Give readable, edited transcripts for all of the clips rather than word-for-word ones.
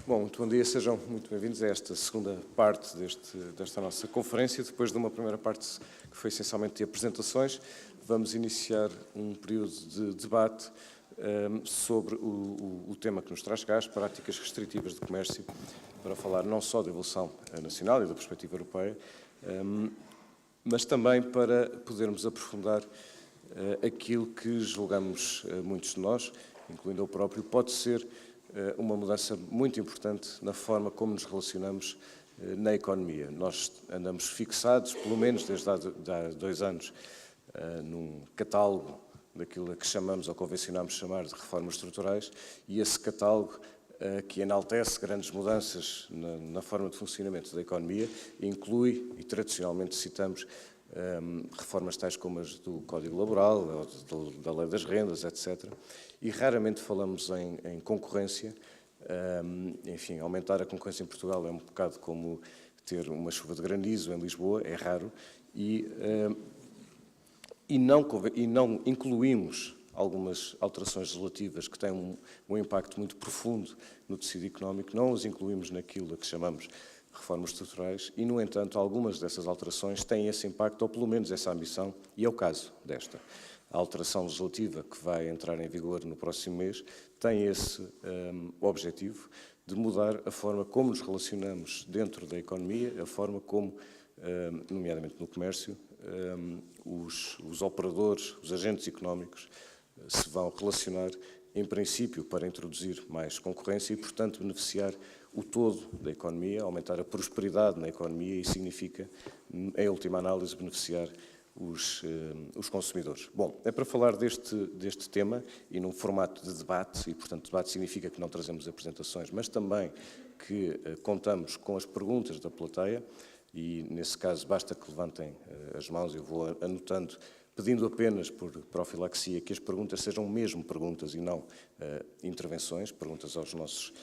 Bom, muito bom dia, sejam muito bem-vindos a esta segunda parte desta nossa conferência. Depois de uma primeira parte que foi essencialmente de apresentações, vamos iniciar um período de debate sobre o tema que nos traz cá, as práticas restritivas de comércio, para falar não só da evolução nacional e da perspectiva europeia, mas também para podermos aprofundar aquilo que julgamos muitos de nós, incluindo eu próprio, pode ser uma mudança muito importante na forma como nos relacionamos na economia. Nós andamos fixados, pelo menos desde há 2 anos, num catálogo daquilo a que chamamos ou convencionamos chamar de reformas estruturais, e esse catálogo que enaltece grandes mudanças na forma de funcionamento da economia inclui, e tradicionalmente citamos, reformas tais como as do Código Laboral, da Lei das Rendas, etc. E raramente falamos em concorrência. Enfim, aumentar a concorrência em Portugal é um bocado como ter uma chuva de granizo em Lisboa, é raro, e não incluímos algumas alterações legislativas que têm um impacto muito profundo no tecido económico, não as incluímos naquilo a que chamamos reformas estruturais e, no entanto, algumas dessas alterações têm esse impacto, ou pelo menos essa ambição, e é o caso desta. A alteração legislativa que vai entrar em vigor no próximo mês tem esse objetivo de mudar a forma como nos relacionamos dentro da economia, a forma como, nomeadamente no comércio, os operadores, os agentes económicos se vão relacionar, em princípio, para introduzir mais concorrência e, portanto, beneficiar o todo da economia, aumentar a prosperidade na economia e significa, em última análise, beneficiar os consumidores. Bom, é para falar deste tema e num formato de debate, e, portanto, debate significa que não trazemos apresentações, mas também que contamos com as perguntas da plateia e, nesse caso, basta que levantem as mãos, eu vou anotando, pedindo apenas por profilaxia que as perguntas sejam mesmo perguntas e não intervenções, perguntas aos nossos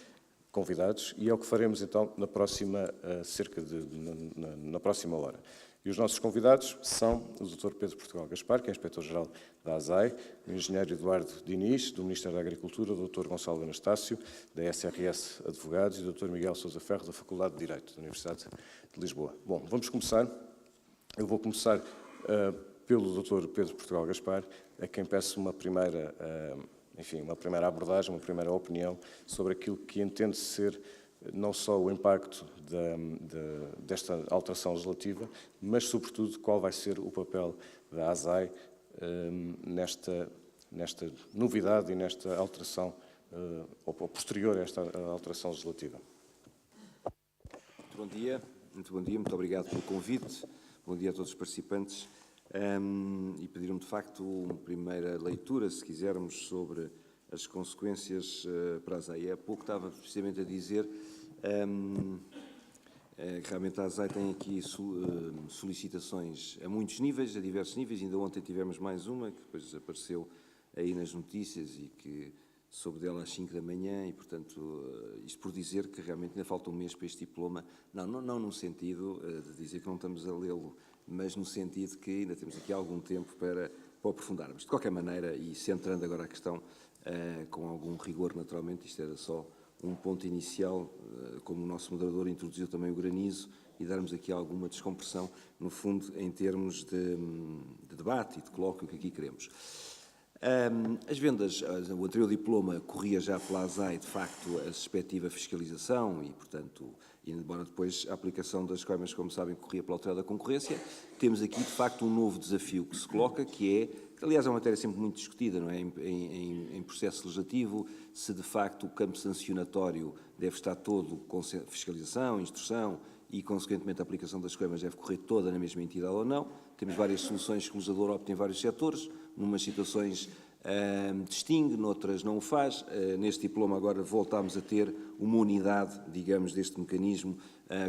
convidados, e é o que faremos então na próxima, na próxima hora. E os nossos convidados são o Dr. Pedro Portugal Gaspar, que é Inspetor-Geral da ASAI, o Engenheiro Eduardo Diniz, do Ministério da Agricultura, o Dr. Gonçalo Anastácio, da SRS Advogados, e o Dr. Miguel Sousa Ferro, da Faculdade de Direito da Universidade de Lisboa. Bom, vamos começar. Eu vou começar pelo Dr. Pedro Portugal Gaspar, a quem peço uma primeira abordagem, uma primeira opinião sobre aquilo que entende ser não só o impacto desta alteração legislativa, mas, sobretudo, qual vai ser o papel da ASAI nesta novidade e nesta alteração, ou posterior a esta alteração legislativa. Muito bom dia, muito obrigado pelo convite, bom dia a todos os participantes. E pedir-me, de facto, uma primeira leitura, se quisermos, sobre as consequências para a ASAI. Há pouco estava precisamente a dizer que realmente a ASAI tem aqui solicitações a muitos níveis, a diversos níveis. Ainda ontem tivemos mais uma, que depois apareceu aí nas notícias e que soube dela às 5 da manhã e, portanto, isto por dizer que realmente ainda falta um mês para este diploma. Não no sentido de dizer que não estamos a lê-lo, mas no sentido que ainda temos aqui algum tempo para aprofundarmos. De qualquer maneira, e centrando agora a questão com algum rigor, naturalmente, isto era só um ponto inicial, como o nosso moderador introduziu também o granizo, e darmos aqui alguma descompressão, no fundo, em termos de debate e de colóquio que aqui queremos. As vendas, o anterior diploma corria já pela ASAI, de facto, a respectiva fiscalização e, portanto, embora depois a aplicação das coimas, como sabem, corria pela Autoridade da Concorrência, temos aqui, de facto, um novo desafio que se coloca, que aliás, é uma matéria sempre muito discutida, não é? Em processo legislativo, se de facto o campo sancionatório deve estar todo com fiscalização, instrução e, consequentemente, a aplicação das coimas deve correr toda na mesma entidade ou não. Temos várias soluções que o legislador opta em vários setores, numas situações distingue, noutras não o faz. Neste diploma agora voltámos a ter uma unidade, digamos, deste mecanismo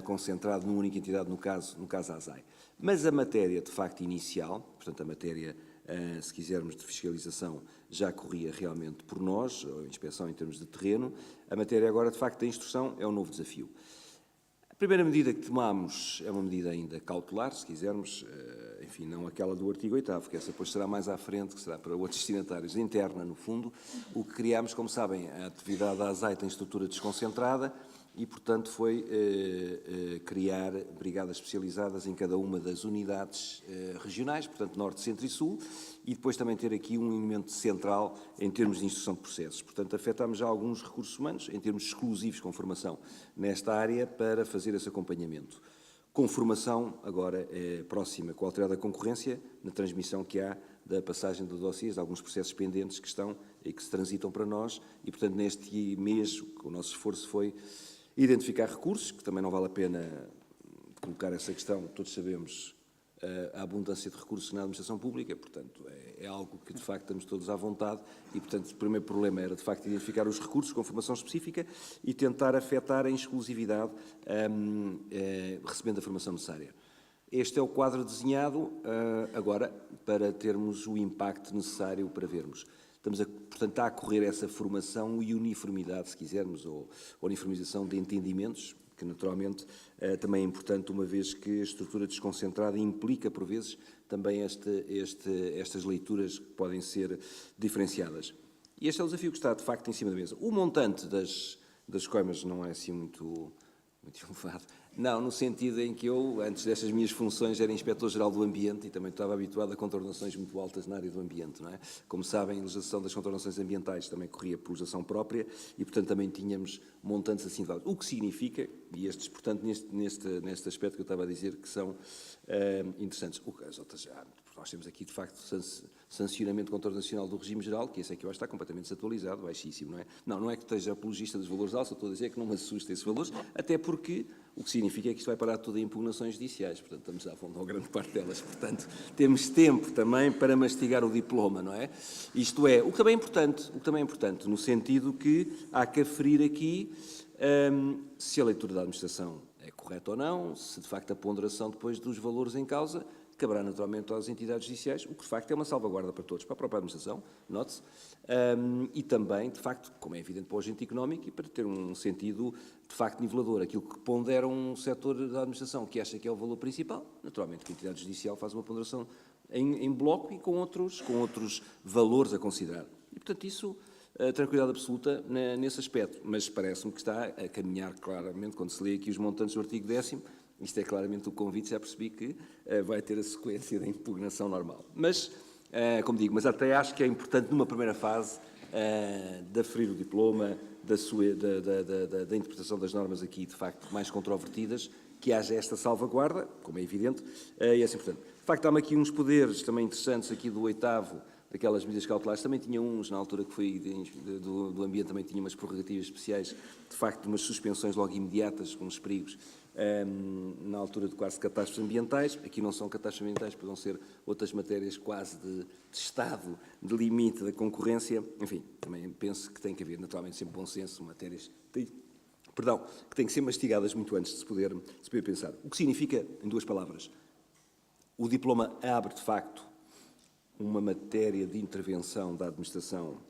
concentrado numa única entidade, no caso a ASAI. Mas a matéria, de facto, inicial, portanto, a matéria, se quisermos, de fiscalização, já corria realmente por nós, a inspeção em termos de terreno. A matéria agora, de facto, da instrução é um novo desafio. A primeira medida que tomamos é uma medida ainda cautelar, se quisermos, enfim, não aquela do artigo 8º, que essa depois será mais à frente, que será para outros destinatários, interna, no fundo. O que criámos, como sabem, a atividade da ASAI tem estrutura desconcentrada e, portanto, foi criar brigadas especializadas em cada uma das unidades regionais, portanto, Norte, Centro e Sul, e depois também ter aqui um elemento central em termos de instrução de processos. Portanto, afetamos já alguns recursos humanos, em termos exclusivos com formação nesta área, para fazer esse acompanhamento. Com formação, agora, próxima com a Autoridade da Concorrência, na transmissão que há da passagem de dossiês, de alguns processos pendentes que estão e que se transitam para nós, e, portanto, neste mês, o nosso esforço foi identificar recursos, que também não vale a pena colocar essa questão, todos sabemos a abundância de recursos na administração pública, portanto, é algo que, de facto, estamos todos à vontade e, portanto, o primeiro problema era, de facto, identificar os recursos com formação específica e tentar afetar em exclusividade, recebendo a formação necessária. Este é o quadro desenhado agora para termos o impacto necessário para vermos. Portanto, está a correr essa formação e uniformidade, se quisermos, ou uniformização de entendimentos, que naturalmente também é importante, uma vez que a estrutura desconcentrada implica, por vezes, também estas leituras que podem ser diferenciadas. E este é o desafio que está, de facto, em cima da mesa. O montante das coimas não é assim muito elevado. Não, no sentido em que eu, antes destas minhas funções, era Inspetor-Geral do Ambiente e também estava habituado a contornações muito altas na área do ambiente, não é? Como sabem, a legislação das contornações ambientais também corria por legislação própria e, portanto, também tínhamos montantes assim elevados. O que significa, e estes, portanto, neste aspecto que eu estava a dizer, que são interessantes. As outras, nós temos aqui, de facto, sancionamento contornacional do regime geral, que esse aqui vai estar completamente desatualizado, baixíssimo, não é? Não é que esteja apologista dos valores altos, eu estou a dizer que não me assusta esses valores, até porque o que significa é que isto vai parar tudo em impugnações judiciais, portanto, estamos a afundar grande parte delas, portanto, temos tempo também para mastigar o diploma, não é? Isto é, o que também é importante, no sentido que há que aferir aqui se a leitura da administração é correta ou não, se de facto a ponderação depois dos valores em causa caberá naturalmente às entidades judiciais, o que de facto é uma salvaguarda para todos, para a própria administração, note-se, e também, de facto, como é evidente para o agente económico e para ter um sentido, de facto, nivelador. Aquilo que pondera um setor da administração que acha que é o valor principal, naturalmente que a entidade judicial faz uma ponderação em bloco e com outros valores a considerar. E, portanto, isso, tranquilidade absoluta nesse aspecto, mas parece-me que está a caminhar claramente, quando se lê aqui os montantes do artigo 10º, isto é claramente o convite, já percebi que vai ter a sequência da impugnação normal. Mas, como digo, mas até acho que é importante, numa primeira fase, de aferir o diploma, da interpretação das normas aqui, de facto, mais controvertidas, que haja esta salvaguarda, como é evidente, e é assim, portanto. De facto, há aqui uns poderes também interessantes aqui do 8º, daquelas medidas cautelares, também tinha uns, na altura que foi do ambiente, também tinha umas prerrogativas especiais, de facto, umas suspensões logo imediatas, com os perigos, na altura de quase catástrofes ambientais. Aqui não são catástrofes ambientais, podem ser outras matérias quase de estado, de limite da concorrência. Enfim, também penso que tem que haver, naturalmente, sempre bom senso, matérias que têm que ser mastigadas muito antes de se poder pensar. O que significa, em duas palavras, o diploma abre, de facto, uma matéria de intervenção da administração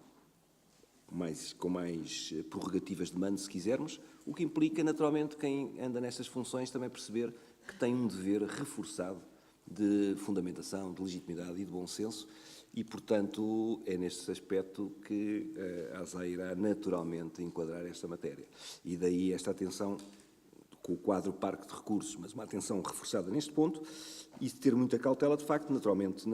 com mais prerrogativas de mando, se quisermos, o que implica, naturalmente, quem anda nestas funções também perceber que tem um dever reforçado de fundamentação, de legitimidade e de bom senso e, portanto, é neste aspecto que a ASAI irá naturalmente enquadrar esta matéria. E daí esta atenção com o quadro parque de recursos, mas uma atenção reforçada neste ponto e de ter muita cautela, de facto, naturalmente,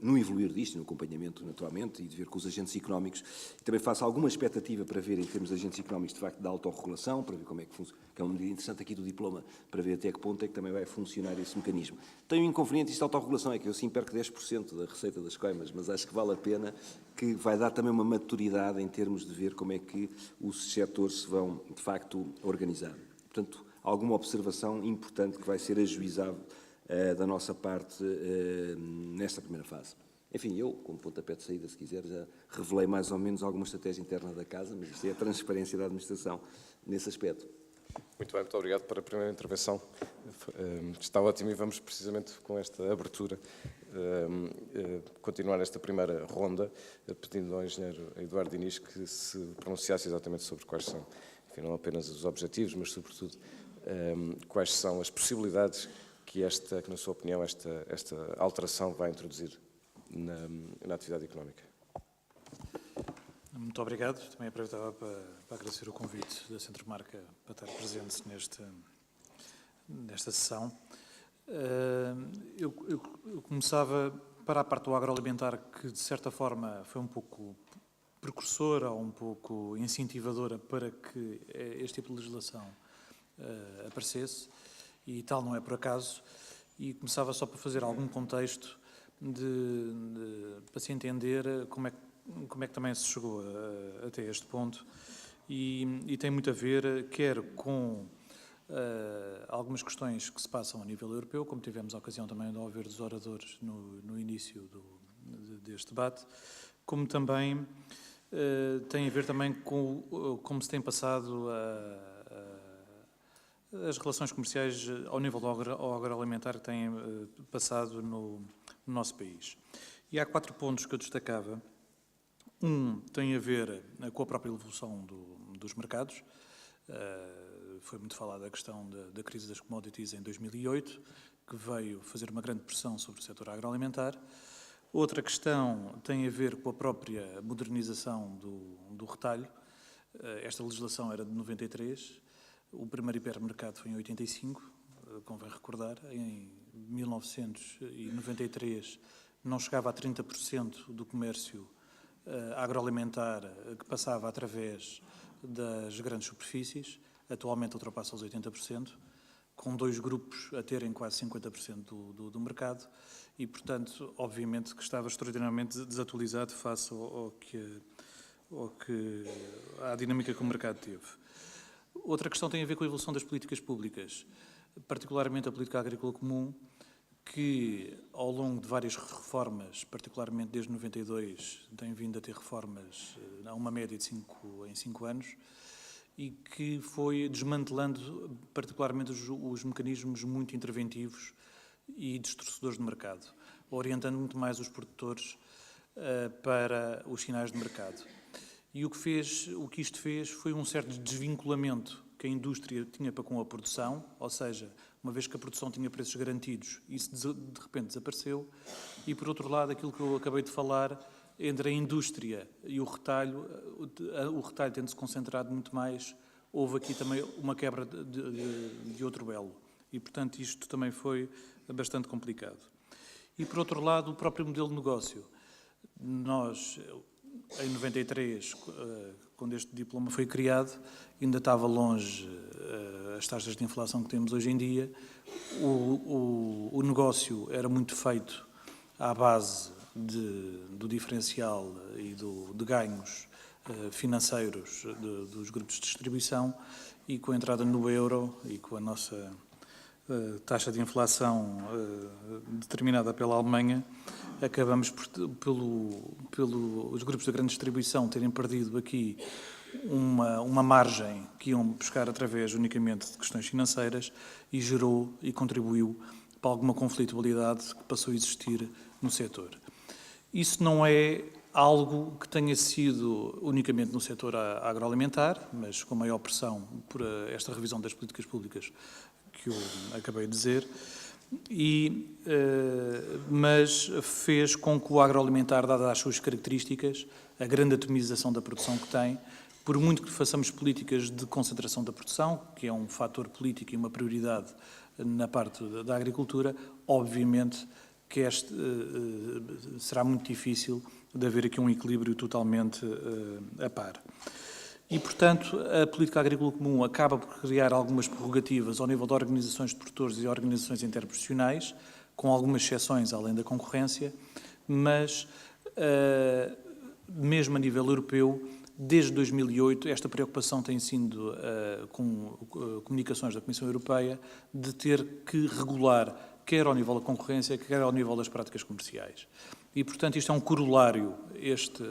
no evoluir disto, no acompanhamento, naturalmente, e de ver com os agentes económicos. E também faço alguma expectativa para ver, em termos de agentes económicos, de facto, da autorregulação, para ver como é que funciona, que é uma medida interessante aqui do diploma, para ver até que ponto é que também vai funcionar esse mecanismo. Tem um inconveniente, isto da autorregulação, é que eu sim perco 10% da receita das coimas, mas acho que vale a pena, que vai dar também uma maturidade em termos de ver como é que os setores se vão, de facto, organizar. Portanto, alguma observação importante que vai ser ajuizado da nossa parte nesta primeira fase. Enfim, eu, como pontapé de saída, se quiser, já revelei mais ou menos alguma estratégia interna da Casa, mas isto é a transparência da administração nesse aspecto. Muito bem, muito obrigado pela primeira intervenção. Está ótimo e vamos precisamente com esta abertura continuar esta primeira ronda, pedindo ao engenheiro Eduardo Diniz que se pronunciasse exatamente sobre quais são, enfim, não apenas os objetivos, mas sobretudo quais são as possibilidades que na sua opinião, esta alteração vai introduzir na atividade económica. Muito obrigado. Também aproveitava para agradecer o convite da Centromarca para estar presente nesta sessão. Eu começava para a parte do agroalimentar, que de certa forma foi um pouco precursora ou um pouco incentivadora para que este tipo de legislação aparecesse, e tal não é por acaso, e começava só para fazer algum contexto para se entender como é que também se chegou até este ponto, e tem muito a ver quer com algumas questões que se passam a nível europeu, como tivemos a ocasião também de ouvir dos oradores no início deste debate, como também tem a ver também com como se tem passado as relações comerciais ao nível do agroalimentar que têm passado no nosso país. E há 4 pontos que eu destacava. Um tem a ver com a própria evolução dos mercados. Foi muito falada a questão da crise das commodities em 2008, que veio fazer uma grande pressão sobre o setor agroalimentar. Outra questão tem a ver com a própria modernização do retalho. Esta legislação era de 93, o primeiro hipermercado foi em 85, convém recordar. Em 1993 não chegava a 30% do comércio agroalimentar que passava através das grandes superfícies. Atualmente ultrapassa os 80%, com 2 grupos a terem quase 50% do mercado, e, portanto, obviamente que estava extraordinariamente desatualizado face à dinâmica que o mercado teve. Outra questão tem a ver com a evolução das políticas públicas, particularmente a política agrícola comum, que ao longo de várias reformas, particularmente desde 92, tem vindo a ter reformas a uma média de em 5 anos, e que foi desmantelando particularmente os mecanismos muito interventivos e distorcedores de mercado, orientando muito mais os produtores para os sinais de mercado. E o que isto fez foi um certo desvinculamento que a indústria tinha para com a produção, ou seja, uma vez que a produção tinha preços garantidos, isso de repente desapareceu, e por outro lado, aquilo que eu acabei de falar, entre a indústria e o retalho tendo-se concentrado muito mais, houve aqui também uma quebra de outro elo, e portanto isto também foi bastante complicado. E por outro lado, o próprio modelo de negócio. Nós, em 93, quando este diploma foi criado, ainda estava longe as taxas de inflação que temos hoje em dia. O negócio era muito feito à base do diferencial e de ganhos financeiros dos grupos de distribuição, e com a entrada no euro e com a nossa taxa de inflação determinada pela Alemanha, acabamos pelos grupos de grande distribuição terem perdido aqui uma margem que iam buscar através unicamente de questões financeiras, e gerou e contribuiu para alguma conflitualidade que passou a existir no setor. Isso não é algo que tenha sido unicamente no setor agroalimentar, mas com maior pressão por esta revisão das políticas públicas que eu acabei de dizer, mas fez com que o agroalimentar, dadas as suas características, a grande atomização da produção que tem, por muito que façamos políticas de concentração da produção, que é um fator político e uma prioridade na parte da agricultura, obviamente que será muito difícil de haver aqui um equilíbrio totalmente a par. E, portanto, a política agrícola comum acaba por criar algumas prerrogativas ao nível de organizações de produtores e organizações interprofissionais, com algumas exceções além da concorrência, mas, mesmo a nível europeu, desde 2008, esta preocupação tem sido, com comunicações da Comissão Europeia, de ter que regular, quer ao nível da concorrência, quer ao nível das práticas comerciais. E, portanto, isto é um corolário, este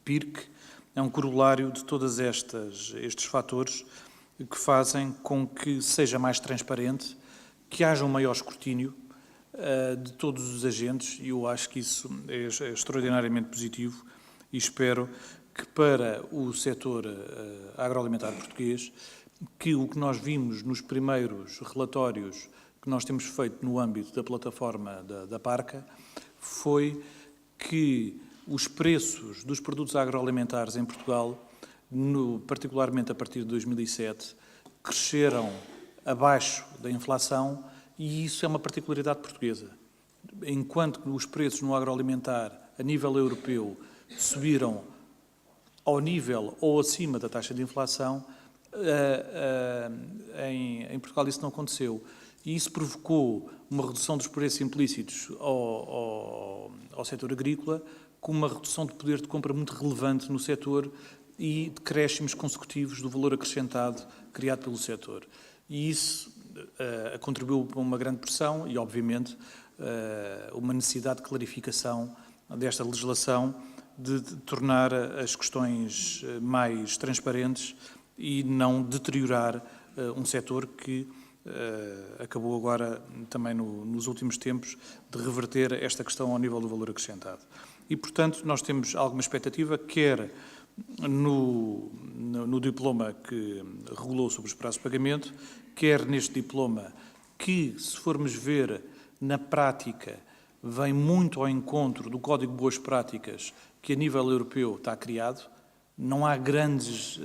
PIRC, é um corolário de todos estes fatores que fazem com que seja mais transparente, que haja um maior escrutínio de todos os agentes, e eu acho que isso é extraordinariamente positivo, e espero que para o setor agroalimentar português, que o que nós vimos nos primeiros relatórios que nós temos feito no âmbito da plataforma da PARCA, foi que os preços dos produtos agroalimentares em Portugal, particularmente a partir de 2007, cresceram abaixo da inflação, e isso é uma particularidade portuguesa. Enquanto que os preços no agroalimentar, a nível europeu, subiram ao nível ou acima da taxa de inflação, em Portugal isso não aconteceu. E isso provocou uma redução dos preços implícitos ao setor agrícola, com uma redução de poder de compra muito relevante no setor e decréscimos consecutivos do valor acrescentado criado pelo setor. E isso contribuiu para uma grande pressão e, obviamente, uma necessidade de clarificação desta legislação, de tornar as questões mais transparentes e não deteriorar um setor que acabou agora, também nos últimos tempos, de reverter esta questão ao nível do valor acrescentado. E, portanto, nós temos alguma expectativa, quer no diploma que regulou sobre os prazos de pagamento, quer neste diploma que, se formos ver na prática, vem muito ao encontro do Código de Boas Práticas que a nível europeu está criado. Não há grandes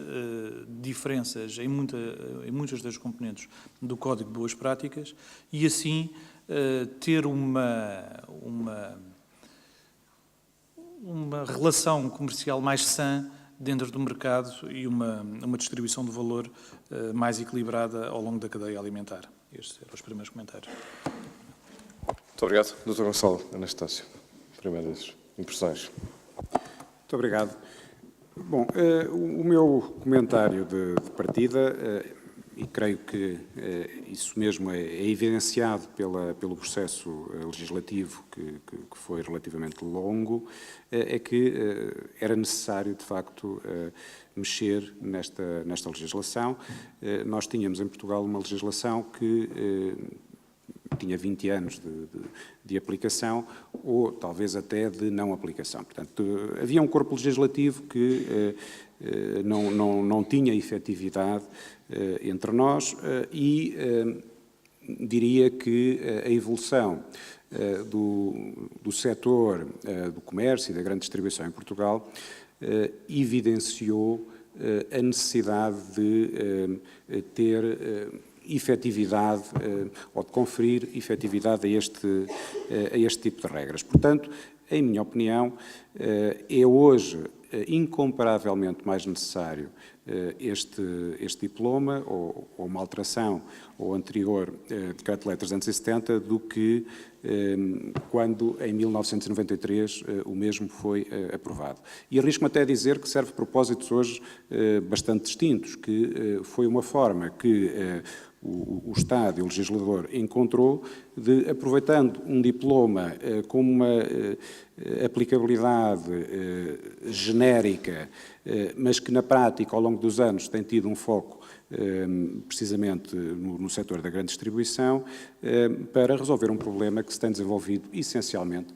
diferenças em muitas das componentes do Código de Boas Práticas e, assim, ter uma relação comercial mais sã dentro do mercado e uma distribuição de valor mais equilibrada ao longo da cadeia alimentar. Estes eram os primeiros comentários. Muito obrigado. Dr. Gonçalo Anastácio, primeiras impressões. Muito obrigado. Bom, o meu comentário de partida, e creio que isso mesmo é evidenciado pelo processo legislativo que foi relativamente longo, é que era necessário, de facto, mexer nesta legislação. Nós tínhamos em Portugal uma legislação que tinha 20 anos de aplicação ou talvez até de não aplicação. Portanto, havia um corpo legislativo que não tinha efetividade entre nós e diria que a evolução do setor do comércio e da grande distribuição em Portugal evidenciou a necessidade de ter efetividade ou de conferir efetividade a este tipo de regras. Portanto, em minha opinião, é hoje incomparavelmente mais necessário este diploma ou uma alteração ao anterior Decreto-Lei 370 do que quando, em 1993, o mesmo foi aprovado. E arrisco-me até a dizer que serve propósitos hoje bastante distintos, que foi uma forma que o Estado e o legislador encontrou de, aproveitando um diploma com uma aplicabilidade genérica, mas que na prática, ao longo dos anos, tem tido um foco precisamente no setor da grande distribuição, para resolver um problema que se tem desenvolvido essencialmente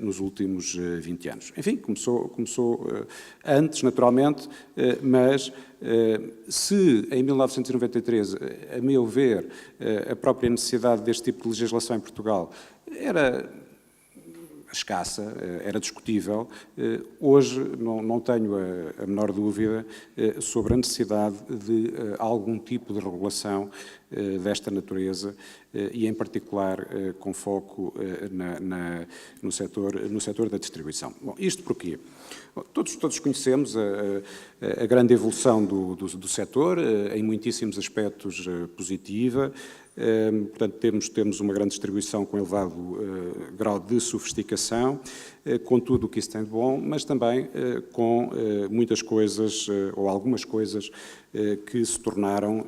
nos últimos 20 anos. Enfim, começou antes, naturalmente, mas se em 1993, a meu ver, a própria necessidade deste tipo de legislação em Portugal era escassa, era discutível, hoje não tenho a menor dúvida sobre a necessidade de algum tipo de regulação desta natureza e, em particular, com foco no setor da distribuição. Bom, isto porquê? Todos conhecemos a grande evolução do setor, em muitíssimos aspectos positiva. Portanto, temos uma grande distribuição com elevado grau de sofisticação, com tudo o que isso tem de bom, mas também com muitas coisas, ou algumas coisas, que se tornaram,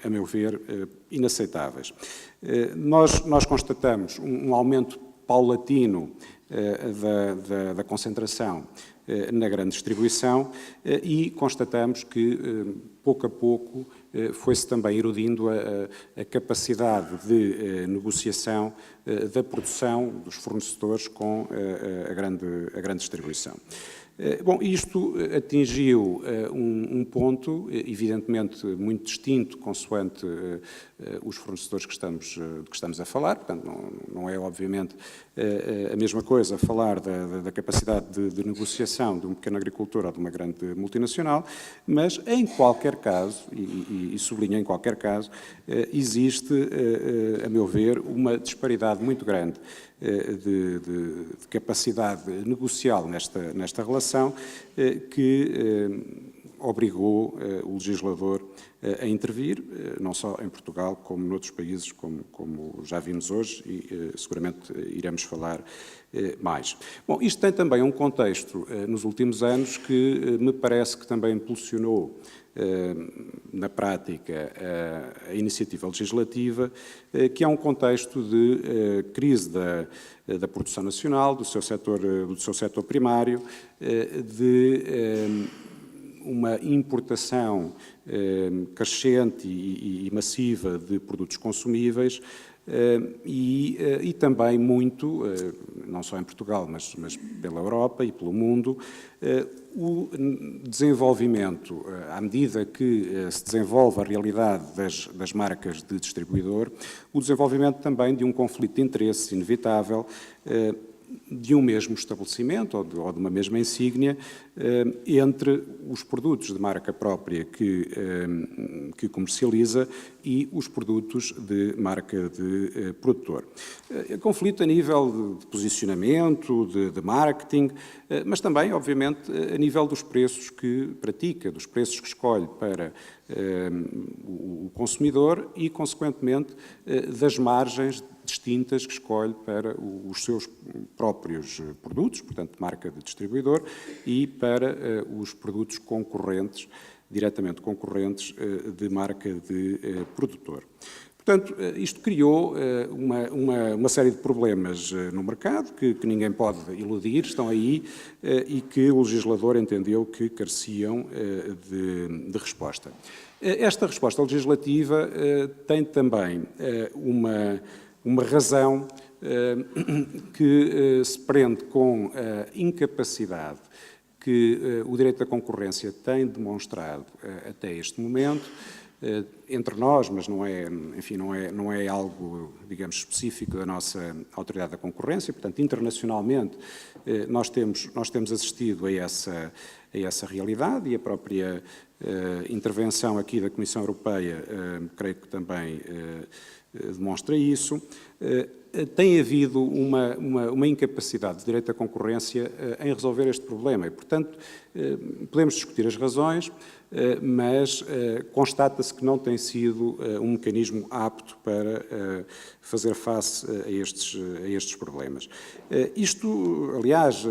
a meu ver, inaceitáveis. Nós constatamos um aumento paulatino da concentração na grande distribuição e constatamos que, pouco a pouco, foi-se também erudindo a capacidade de negociação da produção dos fornecedores com a grande distribuição. Bom, isto atingiu um ponto, evidentemente, muito distinto, consoante os fornecedores de que estamos a falar, portanto, não é, obviamente, a mesma coisa falar da capacidade de negociação de um pequeno agricultor ou de uma grande multinacional, mas, em qualquer caso, e sublinho em qualquer caso, existe, a meu ver, uma disparidade muito grande de capacidade negocial nesta relação que obrigou o legislador a intervir, não só em Portugal, como noutros países, como já vimos hoje, e seguramente iremos falar mais. Bom, isto tem também um contexto nos últimos anos que me parece que também impulsionou na prática a iniciativa legislativa, que é um contexto de crise da produção nacional, do seu setor primário, de uma importação crescente e massiva de produtos consumíveis e também muito, não só em Portugal, mas pela Europa e pelo mundo, o desenvolvimento, à medida que se desenvolve a realidade das marcas de distribuidor, o desenvolvimento também de um conflito de interesses inevitável de um mesmo estabelecimento ou de uma mesma insígnia entre os produtos de marca própria que comercializa e os produtos de marca de produtor. Conflito a nível de posicionamento, de marketing, mas também, obviamente, a nível dos preços que pratica, dos preços que escolhe para o consumidor e, consequentemente, das margens distintas que escolhe para os seus próprios produtos, portanto, marca de distribuidor, e para os produtos concorrentes, diretamente concorrentes, de marca de produtor. Portanto, isto criou uma série de problemas no mercado que ninguém pode iludir, estão aí, e que o legislador entendeu que careciam de resposta. Esta resposta legislativa tem também uma razão que se prende com a incapacidade que o direito da concorrência tem demonstrado até este momento, entre nós, mas não é algo, digamos, específico da nossa autoridade da concorrência, portanto, internacionalmente nós temos assistido a essa realidade e a própria intervenção aqui da Comissão Europeia, creio que também demonstra isso. Tem havido uma incapacidade do direito da concorrência em resolver este problema e, portanto, podemos discutir as razões, mas constata-se que não tem sido um mecanismo apto para fazer face a estes problemas. Isto, aliás,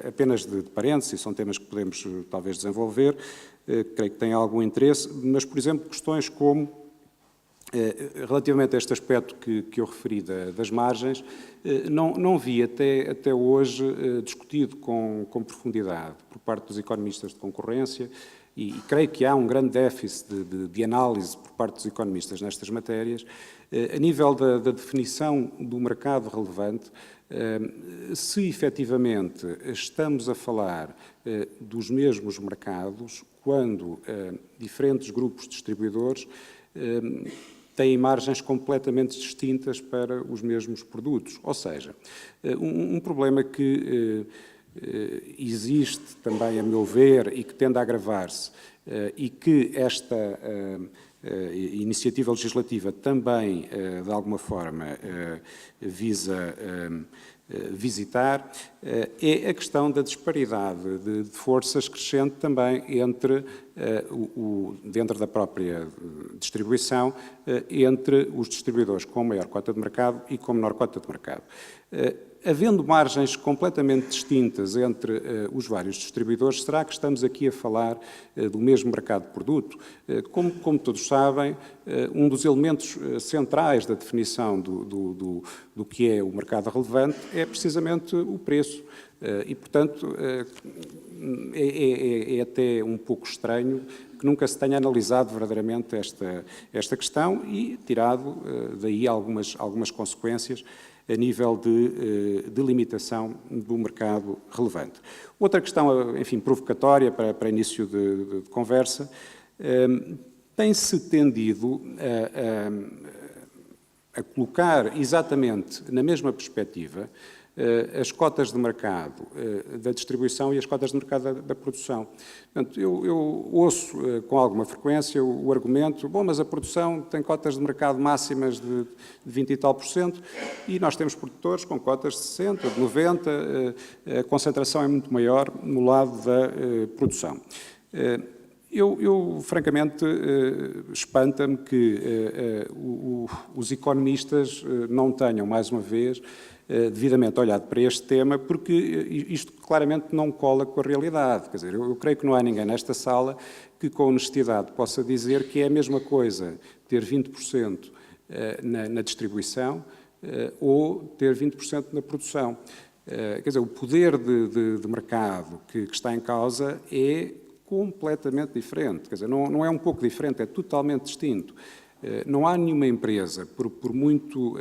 apenas de parênteses, são temas que podemos talvez desenvolver, creio que tem algum interesse, mas, por exemplo, questões como relativamente a este aspecto que eu referi das margens, não vi até hoje discutido com profundidade por parte dos economistas de concorrência e creio que há um grande déficit de análise por parte dos economistas nestas matérias, a nível da definição do mercado relevante, se efetivamente estamos a falar dos mesmos mercados quando diferentes grupos de distribuidores têm margens completamente distintas para os mesmos produtos. Ou seja, um problema que existe também, a meu ver, e que tende a agravar-se, e que esta iniciativa legislativa também, de alguma forma, visa visitar, é a questão da disparidade de forças crescente também dentro da própria distribuição, entre os distribuidores com maior cota de mercado e com menor cota de mercado. Havendo margens completamente distintas entre os vários distribuidores, será que estamos aqui a falar do mesmo mercado de produto? Como todos sabem, um dos elementos centrais da definição do que é o mercado relevante é precisamente o preço. E, portanto, é até um pouco estranho que nunca se tenha analisado verdadeiramente esta questão e tirado daí algumas consequências a nível de limitação do mercado relevante. Outra questão, enfim, provocatória para início de conversa, tem-se tendido a colocar exatamente na mesma perspectiva as cotas de mercado da distribuição e as cotas de mercado da produção. Portanto, eu ouço com alguma frequência o argumento, bom, mas a produção tem cotas de mercado máximas de 20 e tal % e nós temos produtores com cotas de 60%, de 90%, a concentração é muito maior no lado da produção. Eu francamente, espanta-me que os economistas não tenham, mais uma vez, devidamente olhado para este tema, porque isto claramente não cola com a realidade. Quer dizer, eu creio que não há ninguém nesta sala que com honestidade possa dizer que é a mesma coisa ter 20% na distribuição ou ter 20% na produção. Quer dizer, o poder de mercado que está em causa é completamente diferente. Quer dizer, não é um pouco diferente, é totalmente distinto. Não há nenhuma empresa, por muito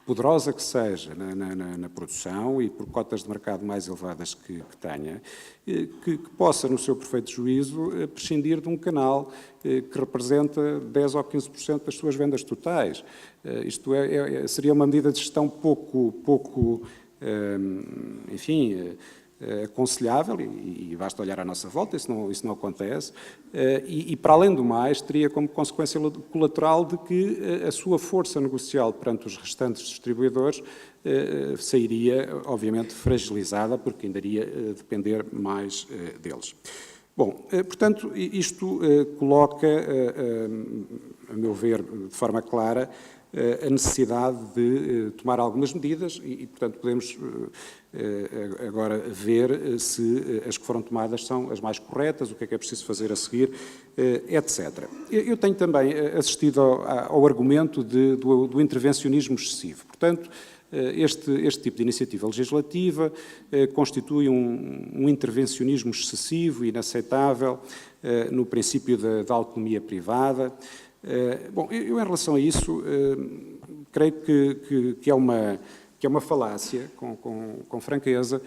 poderosa que seja na produção e por cotas de mercado mais elevadas que tenha, que possa, no seu perfeito juízo, prescindir de um canal que representa 10 ou 15% das suas vendas totais. Isto seria uma medida de gestão pouco enfim, aconselhável, e basta olhar à nossa volta, isso não acontece, e para além do mais, teria como consequência colateral de que a sua força negocial perante os restantes distribuidores sairia, obviamente, fragilizada, porque ainda iria depender mais deles. Bom, portanto, isto coloca, a meu ver, de forma clara, a necessidade de tomar algumas medidas e, portanto, podemos agora ver se as que foram tomadas são as mais corretas, o que é preciso fazer a seguir, etc. Eu tenho também assistido ao argumento do intervencionismo excessivo. Portanto, este tipo de iniciativa legislativa constitui um intervencionismo excessivo e inaceitável no princípio da autonomia privada. Bom, eu em relação a isso, creio que é uma falácia, com franqueza,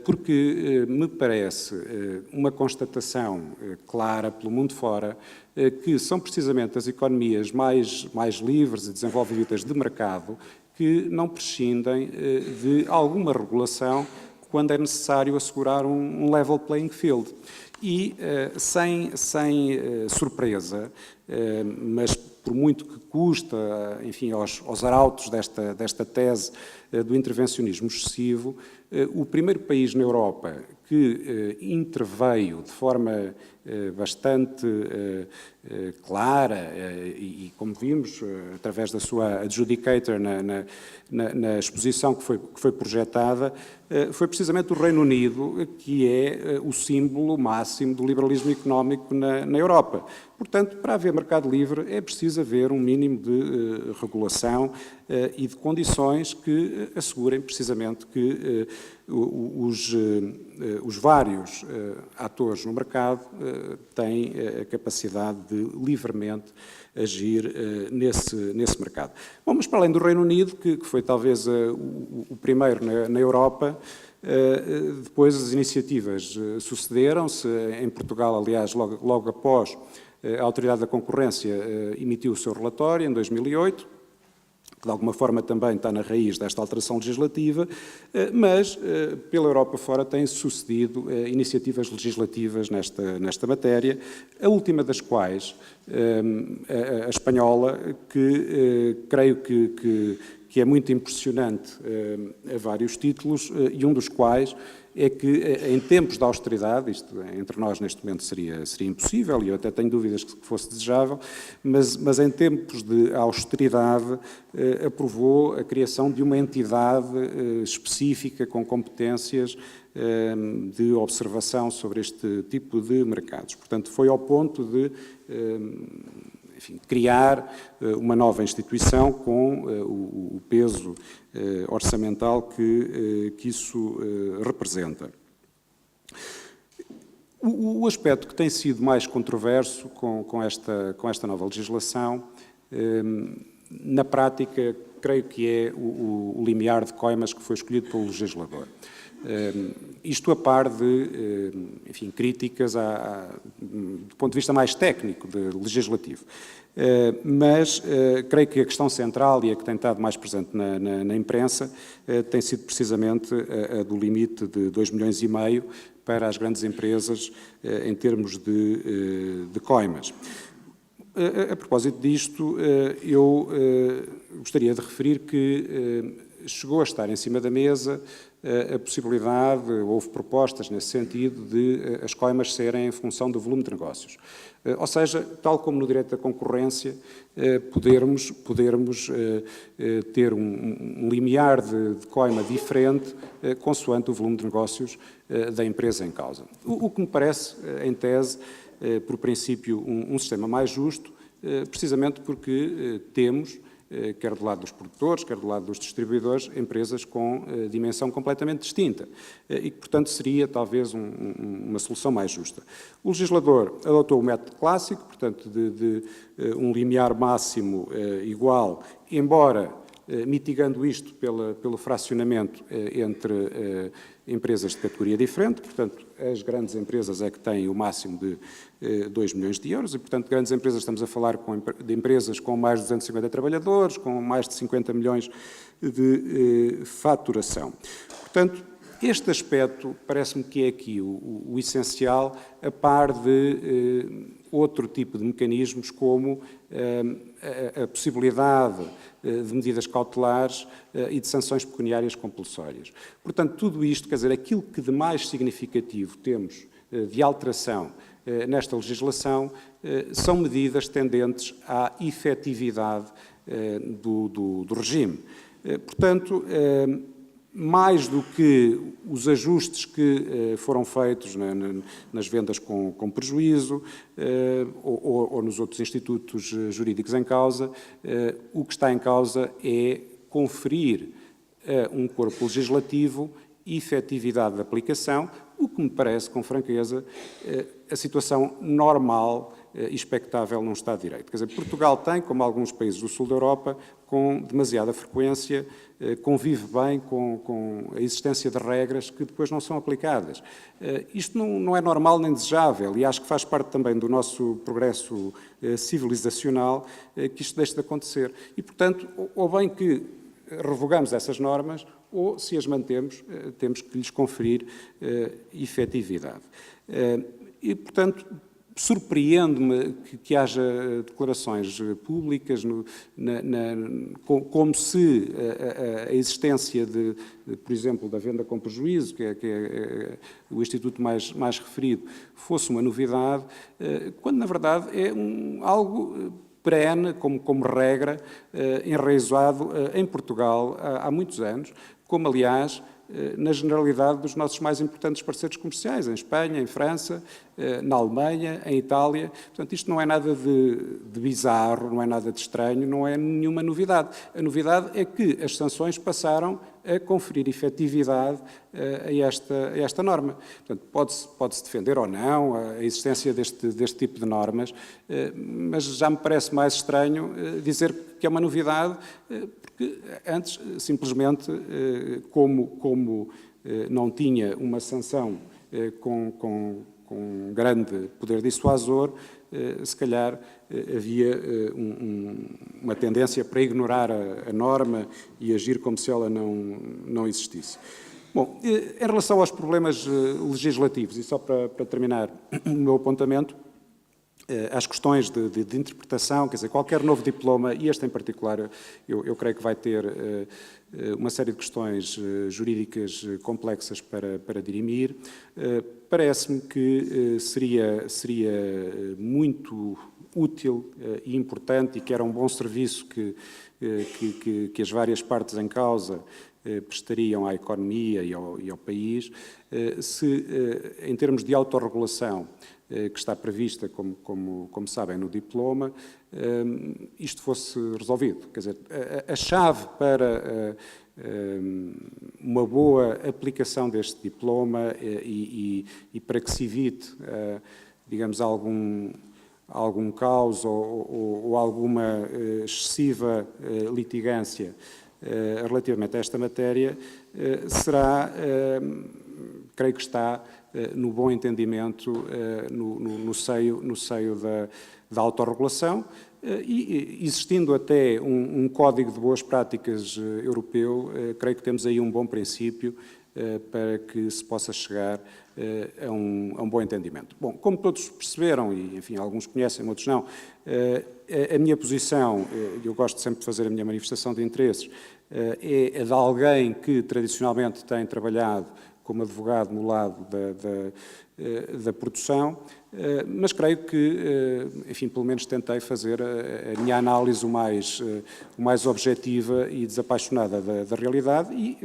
porque me parece uma constatação clara pelo mundo fora que são precisamente as economias mais livres e desenvolvidas de mercado que não prescindem de alguma regulação quando é necessário assegurar um level playing field. E, sem surpresa, mas por muito que custa, enfim, aos arautos desta tese do intervencionismo excessivo, o primeiro país na Europa que interveio de forma bastante clara e, como vimos, através da sua adjudicator na exposição que foi projetada, foi precisamente o Reino Unido, que é o símbolo máximo do liberalismo económico na Europa. Portanto, para haver mercado livre é preciso haver um mínimo de regulação e de condições que assegurem precisamente que os vários atores no mercado têm a capacidade de livremente agir nesse mercado. Bom, mas para além do Reino Unido, que foi talvez o primeiro na Europa, depois as iniciativas sucederam-se. Em Portugal, aliás, logo após, a Autoridade da Concorrência emitiu o seu relatório, em 2008, que de alguma forma também está na raiz desta alteração legislativa, mas pela Europa fora têm sucedido iniciativas legislativas nesta matéria, a última das quais, a espanhola, que creio que é muito impressionante a vários títulos, e um dos quais é que, em tempos de austeridade, isto entre nós neste momento seria impossível, e eu até tenho dúvidas que fosse desejável, mas em tempos de austeridade aprovou a criação de uma entidade específica com competências de observação sobre este tipo de mercados. Portanto, foi ao ponto de criar uma nova instituição com o peso orçamental que isso representa. O aspecto que tem sido mais controverso com esta nova legislação, na prática, creio que é o limiar de coimas que foi escolhido pelo legislador. Isto a par de, enfim, críticas do ponto de vista mais técnico, legislativo. Mas creio que a questão central e a que tem estado mais presente na imprensa tem sido precisamente a do limite de 2,5 milhões para as grandes empresas em termos de coimas. A propósito disto, eu gostaria de referir que chegou a estar em cima da mesa a possibilidade, houve propostas nesse sentido, de as coimas serem em função do volume de negócios. Ou seja, tal como no direito da concorrência, podermos ter um limiar de coima diferente consoante o volume de negócios da empresa em causa. O que me parece, em tese, por princípio, um sistema mais justo, precisamente porque temos, quer do lado dos produtores, quer do lado dos distribuidores, empresas com dimensão completamente distinta e que, portanto, seria talvez uma solução mais justa. O legislador adotou o método clássico, portanto, de um limiar máximo igual, embora mitigando isto pelo fracionamento entre empresas de categoria diferente, portanto, as grandes empresas é que têm o máximo de 2 milhões de euros e, portanto, grandes empresas, estamos a falar de empresas com mais de 250 trabalhadores, com mais de 50 milhões de faturação. Portanto, este aspecto parece-me que é aqui o essencial, a par de outro tipo de mecanismos, como a possibilidade de medidas cautelares e de sanções pecuniárias compulsórias. Portanto, tudo isto, quer dizer, aquilo que de mais significativo temos de alteração nesta legislação são medidas tendentes à efetividade do regime. Portanto, mais do que os ajustes que foram feitos nas vendas com prejuízo ou nos outros institutos jurídicos em causa, o que está em causa é conferir a um corpo legislativo efetividade de aplicação, o que me parece, com franqueza, a situação normal e expectável num Estado de Direito. Quer dizer, Portugal tem, como alguns países do sul da Europa, com demasiada frequência, convive bem com a existência de regras que depois não são aplicadas. Isto não é normal nem desejável e acho que faz parte também do nosso progresso civilizacional que isto deixe de acontecer. E, portanto, ou bem que revogamos essas normas, ou, se as mantemos, temos que lhes conferir efetividade. E, portanto, surpreende-me que haja declarações públicas como se a existência por exemplo, da venda com prejuízo, que é o instituto mais referido, fosse uma novidade, quando, na verdade, é algo perene, como regra, enraizado em Portugal há muitos anos, como, aliás, na generalidade dos nossos mais importantes parceiros comerciais, em Espanha, em França, na Alemanha, em Itália. Portanto, isto não é nada de bizarro, não é nada de estranho, não é nenhuma novidade. A novidade é que as sanções passaram a conferir efetividade a esta norma. Portanto, pode-se defender ou não a existência deste tipo de normas, mas já me parece mais estranho dizer que é uma novidade, porque antes, simplesmente, como não tinha uma sanção com grande poder dissuasor, se calhar havia uma tendência para ignorar a norma e agir como se ela não existisse. Bom, em relação aos problemas legislativos, e só para terminar o meu apontamento, às questões de interpretação, quer dizer, qualquer novo diploma, e este em particular, eu creio que vai ter uma série de questões jurídicas complexas para dirimir. Parece-me que seria muito útil e importante, e que era um bom serviço que as várias partes em causa prestariam à economia e ao país, se, em termos de autorregulação, que está prevista, como sabem, no diploma, isto fosse resolvido. Quer dizer, a chave para uma boa aplicação deste diploma e para que se evite, digamos, algum caos ou alguma excessiva litigância relativamente a esta matéria, será, creio que está no bom entendimento no seio da autorregulação, e existindo até um código de boas práticas europeu, creio que temos aí um bom princípio para que se possa chegar a um bom entendimento. Bom, como todos perceberam, e enfim, alguns conhecem, outros não, a minha posição, eu gosto sempre de fazer a minha manifestação de interesses, é a de alguém que tradicionalmente tem trabalhado como advogado no lado da produção, mas creio que, enfim, pelo menos tentei fazer a minha análise o mais objetiva e desapaixonada da realidade e,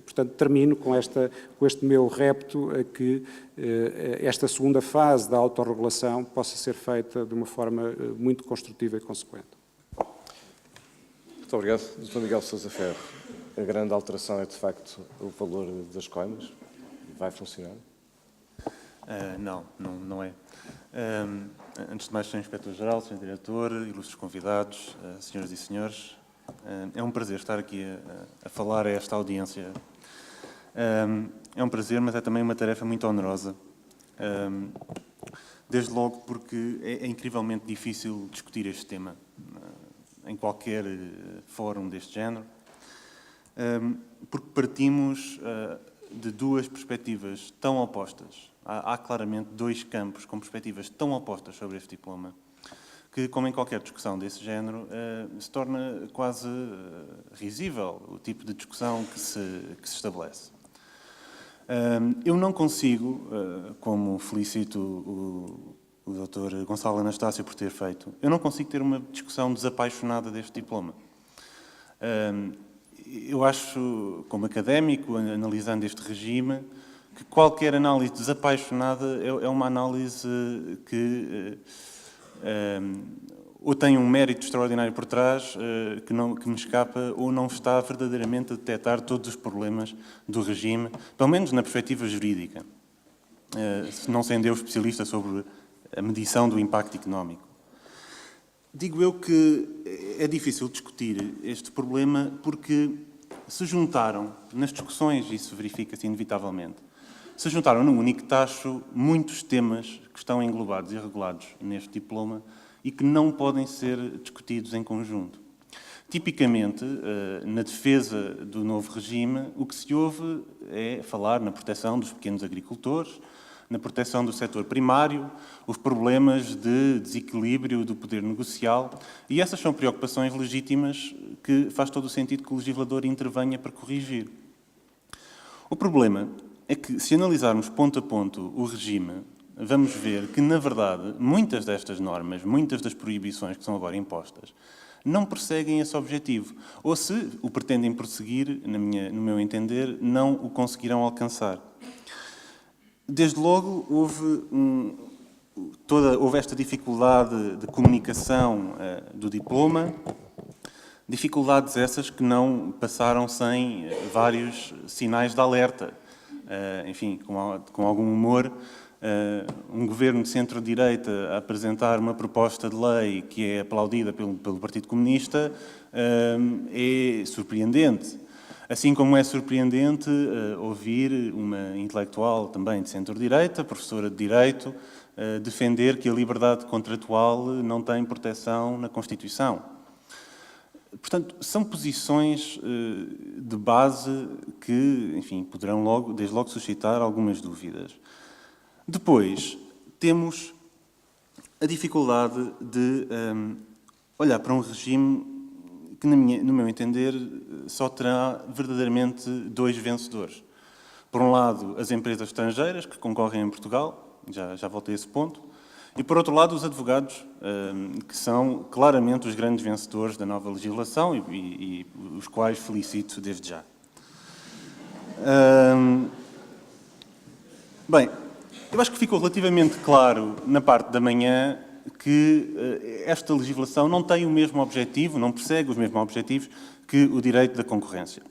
portanto, termino com este meu repto a que esta segunda fase da autorregulação possa ser feita de uma forma muito construtiva e consequente. Muito obrigado. Dr. Miguel Sousa Ferro, a grande alteração é, de facto, o valor das coimas? Vai funcionar? Não é. Antes de mais, Sr. Inspetor-Geral, Sr. Diretor, ilustres convidados, senhoras e senhores, é um prazer estar aqui a falar a esta audiência. É um prazer, mas é também uma tarefa muito onerosa. Desde logo porque é incrivelmente difícil discutir este tema em qualquer fórum deste género, porque partimos de duas perspectivas tão opostas. Há claramente dois campos com perspectivas tão opostas sobre este diploma que, como em qualquer discussão desse género, se torna quase risível o tipo de discussão que se estabelece. Eu não consigo, como felicito o Dr. Gonçalo Anastácio por ter feito, eu não consigo ter uma discussão desapaixonada deste diploma. Eu acho, como académico, analisando este regime, que qualquer análise desapaixonada é uma análise que ou tem um mérito extraordinário por trás, que me escapa, ou não está verdadeiramente a detectar todos os problemas do regime, pelo menos na perspectiva jurídica, não sendo eu especialista sobre a medição do impacto económico. Digo eu que é difícil discutir este problema porque se juntaram, nas discussões, isso verifica-se inevitavelmente, se juntaram num único tacho muitos temas que estão englobados e regulados neste diploma e que não podem ser discutidos em conjunto. Tipicamente, na defesa do novo regime, o que se ouve é falar na proteção dos pequenos agricultores, na proteção do setor primário, os problemas de desequilíbrio do poder negocial, e essas são preocupações legítimas que faz todo o sentido que o legislador intervenha para corrigir. O problema é que, se analisarmos ponto a ponto o regime, vamos ver que, na verdade, muitas destas normas, muitas das proibições que são agora impostas, não perseguem esse objetivo, ou se o pretendem prosseguir, no meu entender, não o conseguirão alcançar. Desde logo, houve esta dificuldade de comunicação do diploma, dificuldades essas que não passaram sem vários sinais de alerta. Enfim, com algum humor, um governo de centro-direita a apresentar uma proposta de lei que é aplaudida pelo Partido Comunista é surpreendente. Assim como é surpreendente ouvir uma intelectual também de centro-direita, professora de Direito, defender que a liberdade contratual não tem proteção na Constituição. Portanto, são posições de base que, enfim, poderão desde logo suscitar algumas dúvidas. Depois, temos a dificuldade de olhar para um regime que, no meu entender, só terá verdadeiramente dois vencedores. Por um lado, as empresas estrangeiras que concorrem em Portugal, já voltei a esse ponto, e, por outro lado, os advogados, que são claramente os grandes vencedores da nova legislação e os quais felicito desde já. Bem, eu acho que ficou relativamente claro na parte da manhã que esta legislação não tem o mesmo objetivo, não persegue os mesmos objetivos que o direito da concorrência.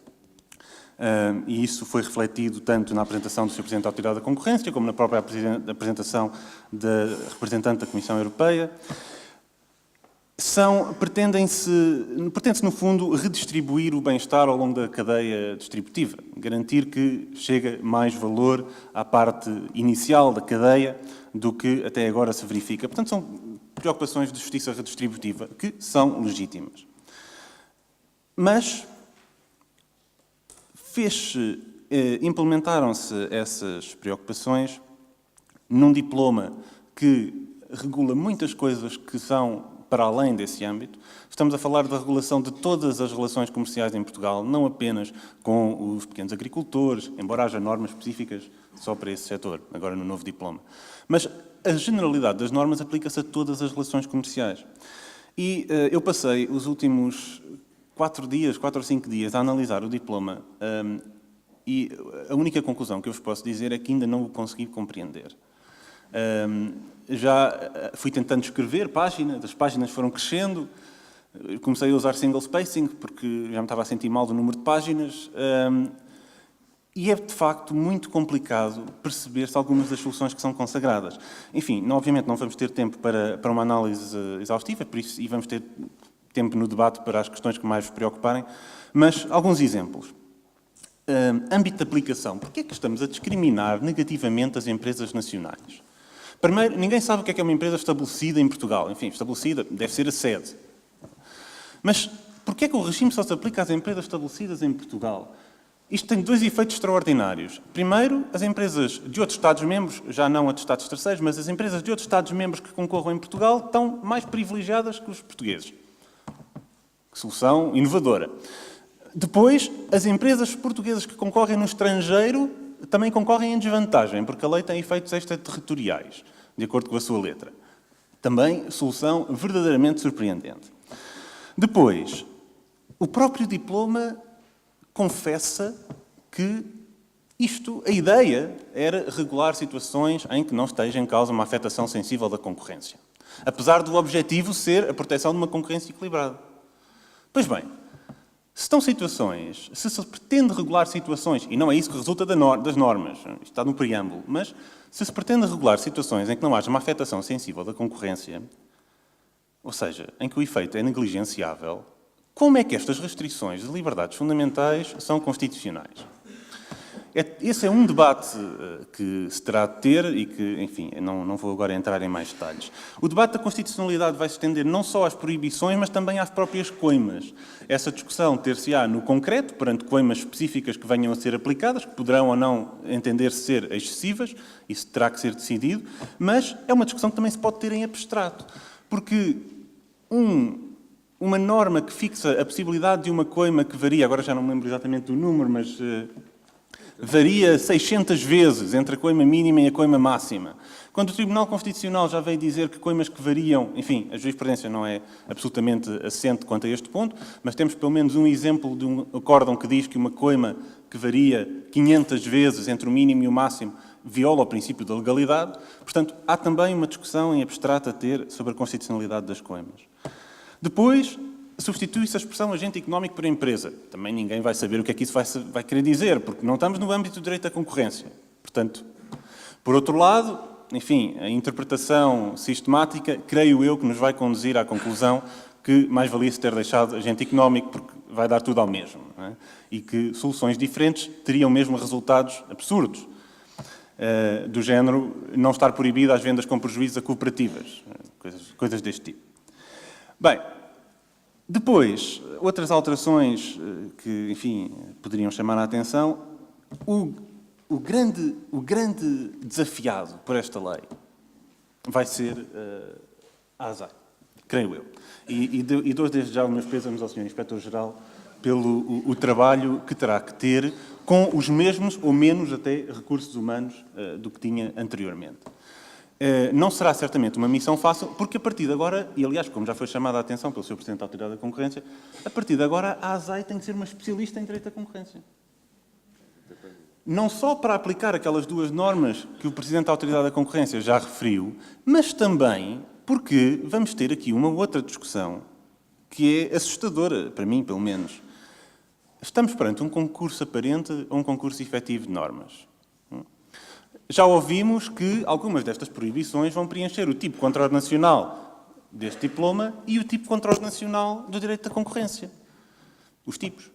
E isso foi refletido tanto na apresentação do Sr. Presidente da Autoridade da Concorrência, como na própria apresentação da representante da Comissão Europeia. Pretende-se, no fundo, redistribuir o bem-estar ao longo da cadeia distributiva, garantir que chega mais valor à parte inicial da cadeia do que até agora se verifica. Portanto, são preocupações de justiça redistributiva que são legítimas. Mas implementaram-se essas preocupações num diploma que regula muitas coisas que são para além desse âmbito. Estamos a falar da regulação de todas as relações comerciais em Portugal, não apenas com os pequenos agricultores, embora haja normas específicas só para esse setor, agora no novo diploma. Mas a generalidade das normas aplica-se a todas as relações comerciais. E eu passei os últimos 4 ou 5 dias a analisar o diploma e a única conclusão que eu vos posso dizer é que ainda não o consegui compreender. Já fui tentando escrever páginas, as páginas foram crescendo, comecei a usar single spacing porque já me estava a sentir mal do número de páginas e é de facto muito complicado perceber-se algumas das soluções que são consagradas. Enfim, obviamente não vamos ter tempo para uma análise exaustiva, por isso, e vamos ter tempo no debate para as questões que mais vos preocuparem, mas alguns exemplos. Âmbito de aplicação. Porquê é que estamos a discriminar negativamente as empresas nacionais? Primeiro, ninguém sabe o que é uma empresa estabelecida em Portugal. Enfim, estabelecida deve ser a sede. Mas porquê é que o regime só se aplica às empresas estabelecidas em Portugal? Isto tem 2 efeitos extraordinários. Primeiro, as empresas de outros Estados-membros, já não a de Estados terceiros, mas as empresas de outros Estados-membros que concorram em Portugal estão mais privilegiadas que os portugueses. Solução inovadora. Depois, as empresas portuguesas que concorrem no estrangeiro também concorrem em desvantagem, porque a lei tem efeitos extraterritoriais, de acordo com a sua letra. Também solução verdadeiramente surpreendente. Depois, o próprio diploma confessa que a ideia era regular situações em que não esteja em causa uma afetação sensível da concorrência. Apesar do objetivo ser a proteção de uma concorrência equilibrada. Pois bem, se se pretende regular situações, e não é isso que resulta das normas, isto está no preâmbulo, mas se se pretende regular situações em que não haja uma afetação sensível da concorrência, ou seja, em que o efeito é negligenciável, como é que estas restrições de liberdades fundamentais são constitucionais? Esse é um debate que se terá de ter e que, enfim, não vou agora entrar em mais detalhes. O debate da constitucionalidade vai se estender não só às proibições, mas também às próprias coimas. Essa discussão ter-se-á no concreto, perante coimas específicas que venham a ser aplicadas, que poderão ou não entender-se ser excessivas, isso terá que ser decidido, mas é uma discussão que também se pode ter em abstrato, porque uma norma que fixa a possibilidade de uma coima que varia, agora já não me lembro exatamente do número, mas varia 600 vezes entre a coima mínima e a coima máxima. Quando o Tribunal Constitucional já veio dizer que coimas que variam, enfim, a jurisprudência não é absolutamente assente quanto a este ponto, mas temos pelo menos um exemplo de um acórdão que diz que uma coima que varia 500 vezes entre o mínimo e o máximo viola o princípio da legalidade. Portanto, há também uma discussão em abstrato a ter sobre a constitucionalidade das coimas. Depois, substitui-se a expressão agente económico por empresa. Também ninguém vai saber o que é que isso vai querer dizer, porque não estamos no âmbito do direito à concorrência. Portanto, por outro lado, enfim, a interpretação sistemática, creio eu, que nos vai conduzir à conclusão que mais valia-se ter deixado agente económico, porque vai dar tudo ao mesmo, não é? E que soluções diferentes teriam mesmo resultados absurdos, do género não estar proibida as vendas com prejuízo a cooperativas, coisas deste tipo. Bem, depois, outras alterações que, enfim, poderiam chamar a atenção. O grande desafiado por esta lei vai ser a ASAI, creio eu. E dou desde já os meus pêsames ao Sr. Inspetor-Geral pelo o trabalho que terá que ter com os mesmos ou menos até recursos humanos do que tinha anteriormente. Não será certamente uma missão fácil, porque a partir de agora, e aliás, como já foi chamada a atenção pelo Sr. Presidente da Autoridade da Concorrência, a partir de agora a ASAI tem que ser uma especialista em direito da concorrência. Não só para aplicar aquelas 2 normas que o Presidente da Autoridade da Concorrência já referiu, mas também porque vamos ter aqui uma outra discussão que é assustadora, para mim, pelo menos. Estamos perante um concurso aparente ou um concurso efetivo de normas. Já ouvimos que algumas destas proibições vão preencher o tipo de controle nacional deste diploma e o tipo de controle nacional do direito da concorrência. Os tipos.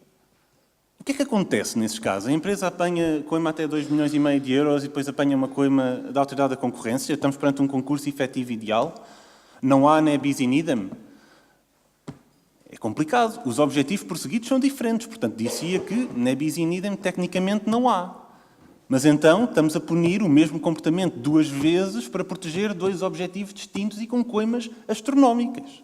O que é que acontece nesses casos? A empresa apanha coima até 2,5 milhões de euros e depois apanha uma coima da Autoridade da Concorrência? Estamos perante um concurso efetivo ideal? Não há ne bis in idem? É complicado. Os objetivos perseguidos são diferentes. Portanto, dizia que ne bis in idem tecnicamente não há. Mas então estamos a punir o mesmo comportamento 2 vezes para proteger 2 objetivos distintos e com coimas astronómicas.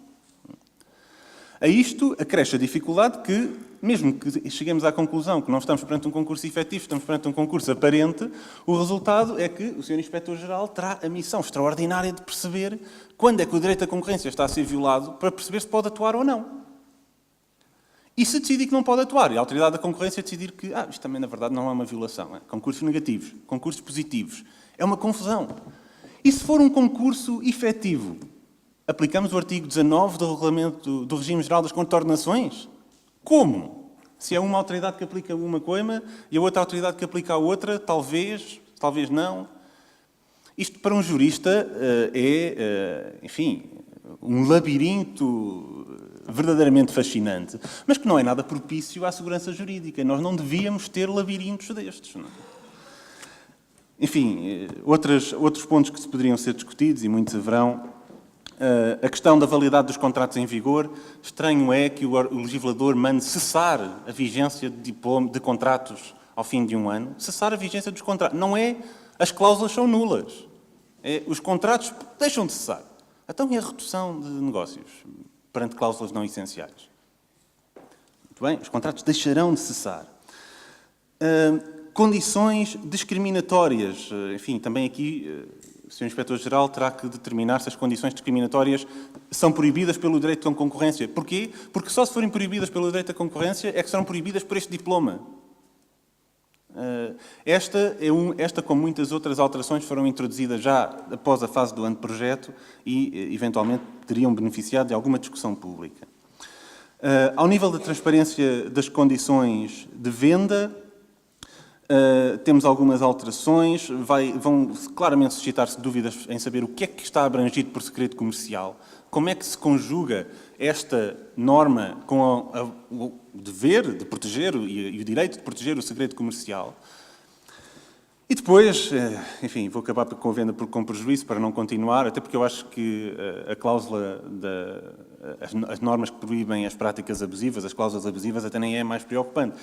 A isto acresce a dificuldade que, mesmo que cheguemos à conclusão que não estamos perante um concurso efetivo, estamos perante um concurso aparente, o resultado é que o Sr. Inspetor-Geral terá a missão extraordinária de perceber quando é que o direito da concorrência está a ser violado para perceber se pode atuar ou não. E se decidir que não pode atuar, e a Autoridade da Concorrência decidir que isto também, na verdade, não é uma violação. É concursos negativos, concursos positivos. É uma confusão. E se for um concurso efetivo, aplicamos o artigo 19 do Regulamento do Regime Geral das Contornações? Como? Se é uma autoridade que aplica uma coima e a outra autoridade que aplica a outra, talvez, talvez não. Isto, para um jurista, enfim, um labirinto verdadeiramente fascinante, mas que não é nada propício à segurança jurídica. Nós não devíamos ter labirintos destes. Não é? Enfim, outros pontos que se poderiam ser discutidos, e muitos haverão. A questão da validade dos contratos em vigor. Estranho é que o legislador mande cessar a vigência de contratos ao fim de 1 ano. Cessar a vigência dos contratos. Não é as cláusulas são nulas. Os contratos deixam de cessar. Então, e a redução de negócios perante cláusulas não essenciais? Muito bem, os contratos deixarão de cessar. Condições discriminatórias. Enfim, também aqui o Sr. Inspetor-Geral terá que determinar se as condições discriminatórias são proibidas pelo direito da concorrência. Porquê? Porque só se forem proibidas pelo direito da concorrência é que serão proibidas por este diploma. Esta, como muitas outras alterações, foram introduzidas já após a fase do anteprojeto e, eventualmente, teriam beneficiado de alguma discussão pública. Ao nível da transparência das condições de venda, temos algumas alterações. Vão claramente suscitar-se dúvidas em saber o que é que está abrangido por segredo comercial, como é que se conjuga esta norma com o dever de proteger e o direito de proteger o segredo comercial. E depois, enfim, vou acabar com a venda com prejuízo para não continuar, até porque eu acho que a cláusula, as normas que proíbem as práticas abusivas, as cláusulas abusivas, até nem é mais preocupante.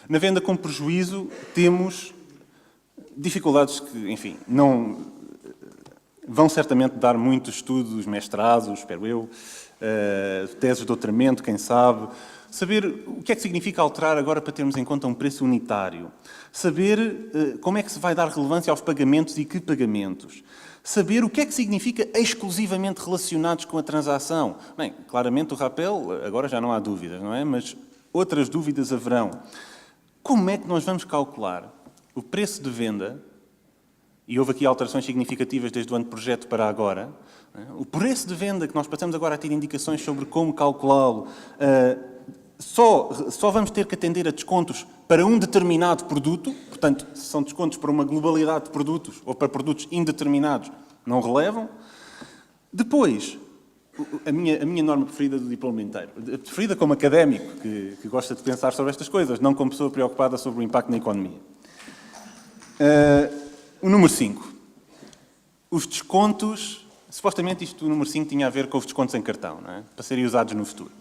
Na venda com prejuízo temos dificuldades que, enfim, não vão certamente dar muitos estudos, mestrados, espero eu, teses de doutoramento, quem sabe. Saber o que é que significa alterar agora para termos em conta um preço unitário. Saber como é que se vai dar relevância aos pagamentos e que pagamentos. Saber o que é que significa exclusivamente relacionados com a transação. Bem, claramente o rapel, agora já não há dúvidas, não é? Mas outras dúvidas haverão. Como é que nós vamos calcular o preço de venda, e houve aqui alterações significativas desde o anteprojeto para agora, o preço de venda que nós passamos agora a ter indicações sobre como calculá-lo, só vamos ter que atender a descontos para um determinado produto, portanto, se são descontos para uma globalidade de produtos ou para produtos indeterminados, não relevam. Depois, a minha norma preferida do diploma inteiro, preferida como académico, que gosta de pensar sobre estas coisas, não como pessoa preocupada sobre o impacto na economia. O número 5. Os descontos, supostamente o número 5 tinha a ver com os descontos em cartão, não é? Para serem usados no futuro.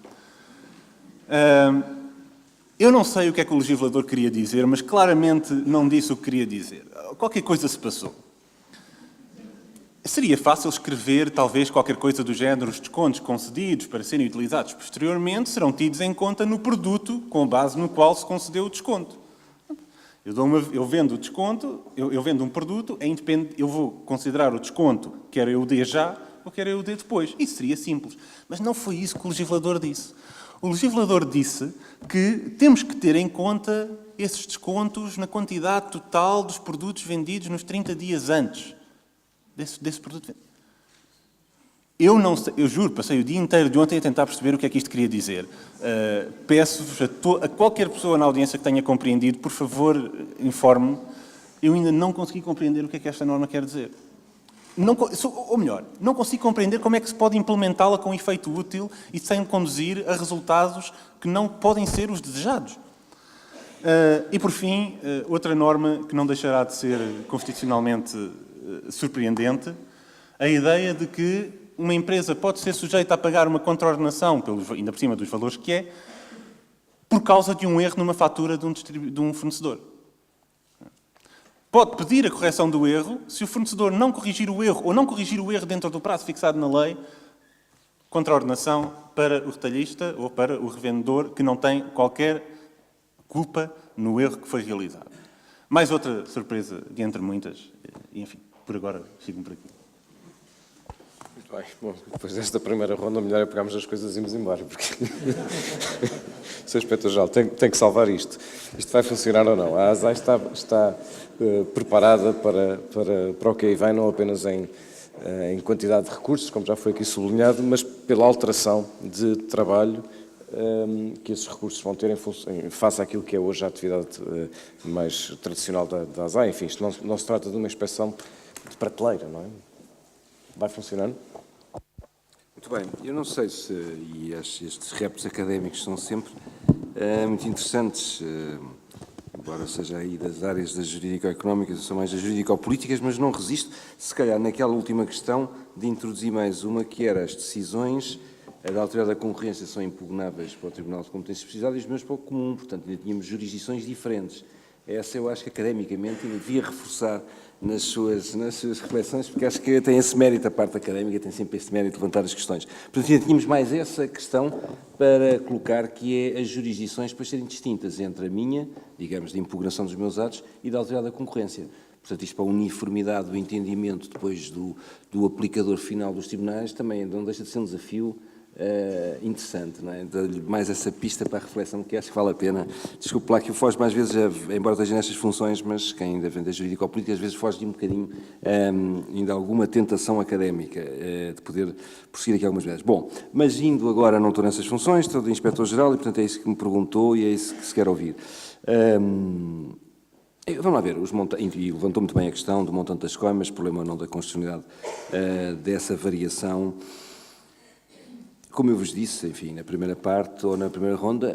Eu não sei o que é que o legislador queria dizer, mas claramente não disse o que queria dizer. Qualquer coisa se passou. Seria fácil escrever, talvez, qualquer coisa do género: os descontos concedidos para serem utilizados posteriormente serão tidos em conta no produto com base no qual se concedeu o desconto. Eu vendo o desconto, eu vendo um produto, é independente, eu vou considerar o desconto, quer eu o dê já ou quer eu o dê depois. Isso seria simples. Mas não foi isso que o legislador disse. O legislador disse que temos que ter em conta esses descontos na quantidade total dos produtos vendidos nos 30 dias antes desse produto. Eu juro, passei o dia inteiro de ontem a tentar perceber o que é que isto queria dizer. Peço-vos a qualquer pessoa na audiência que tenha compreendido, por favor, informe-me. Eu ainda não consegui compreender o que é que esta norma quer dizer. Ou melhor, não consigo compreender como é que se pode implementá-la com efeito útil e sem conduzir a resultados que não podem ser os desejados. E, por fim, outra norma que não deixará de ser constitucionalmente surpreendente, a ideia de que uma empresa pode ser sujeita a pagar uma contraordenação, ainda por cima dos valores que é, por causa de um erro numa fatura de um fornecedor. Pode pedir a correção do erro, se o fornecedor não corrigir o erro, ou não corrigir o erro dentro do prazo fixado na lei, contraordenação para o retalhista ou para o revendedor que não tem qualquer culpa no erro que foi realizado. Mais outra surpresa, de entre muitas, e enfim, por agora fico por aqui. Muito bem. Bom, depois desta primeira ronda, melhor é pegarmos as coisas e irmos embora, porque Sr. Inspetor-Geral tem que salvar isto. Isto vai funcionar ou não? A ASAI está preparada para o que aí vem, não apenas em quantidade de recursos, como já foi aqui sublinhado, mas pela alteração de trabalho que esses recursos vão ter face àquilo que é hoje a atividade mais tradicional da ASAI. Enfim, isto não se trata de uma inspeção de prateleira, não é? Vai funcionando? Muito bem. Eu não sei se, e estes reps académicos são sempre muito interessantes, embora seja aí das áreas das jurídico-económicas, eu sou mais das jurídico-políticas, mas não resisto, se calhar, naquela última questão, de introduzir mais uma, que era as decisões da autoridade da concorrência são impugnáveis para o Tribunal de Competência Especializada e os meus para o comum, portanto, ainda tínhamos jurisdições diferentes. Essa eu acho que academicamente devia reforçar nas suas reflexões, porque acho que tem esse mérito, a parte académica tem sempre esse mérito de levantar as questões. Portanto, ainda tínhamos mais essa questão para colocar, que é as jurisdições para serem distintas entre a minha, digamos, de impugnação dos meus atos, e da autoridade da concorrência. Portanto, isto para a uniformidade do entendimento depois do aplicador final dos tribunais também não deixa de ser um desafio interessante, não é? Dá-lhe mais essa pista para a reflexão que acho que vale a pena. Desculpe lá que eu foge mais vezes, embora esteja nestas funções, mas quem defende a jurídico-política às vezes foge de um bocadinho ainda alguma tentação académica de poder prosseguir aqui algumas vezes. Bom, mas indo agora, não estou nessas funções, estou de Inspetor-Geral e, portanto, é isso que me perguntou e é isso que se quer ouvir. Vamos lá ver, e levantou muito bem a questão do montante das coimas, problema ou não da constitucionalidade dessa variação. Como eu vos disse, enfim, na primeira parte ou na primeira ronda,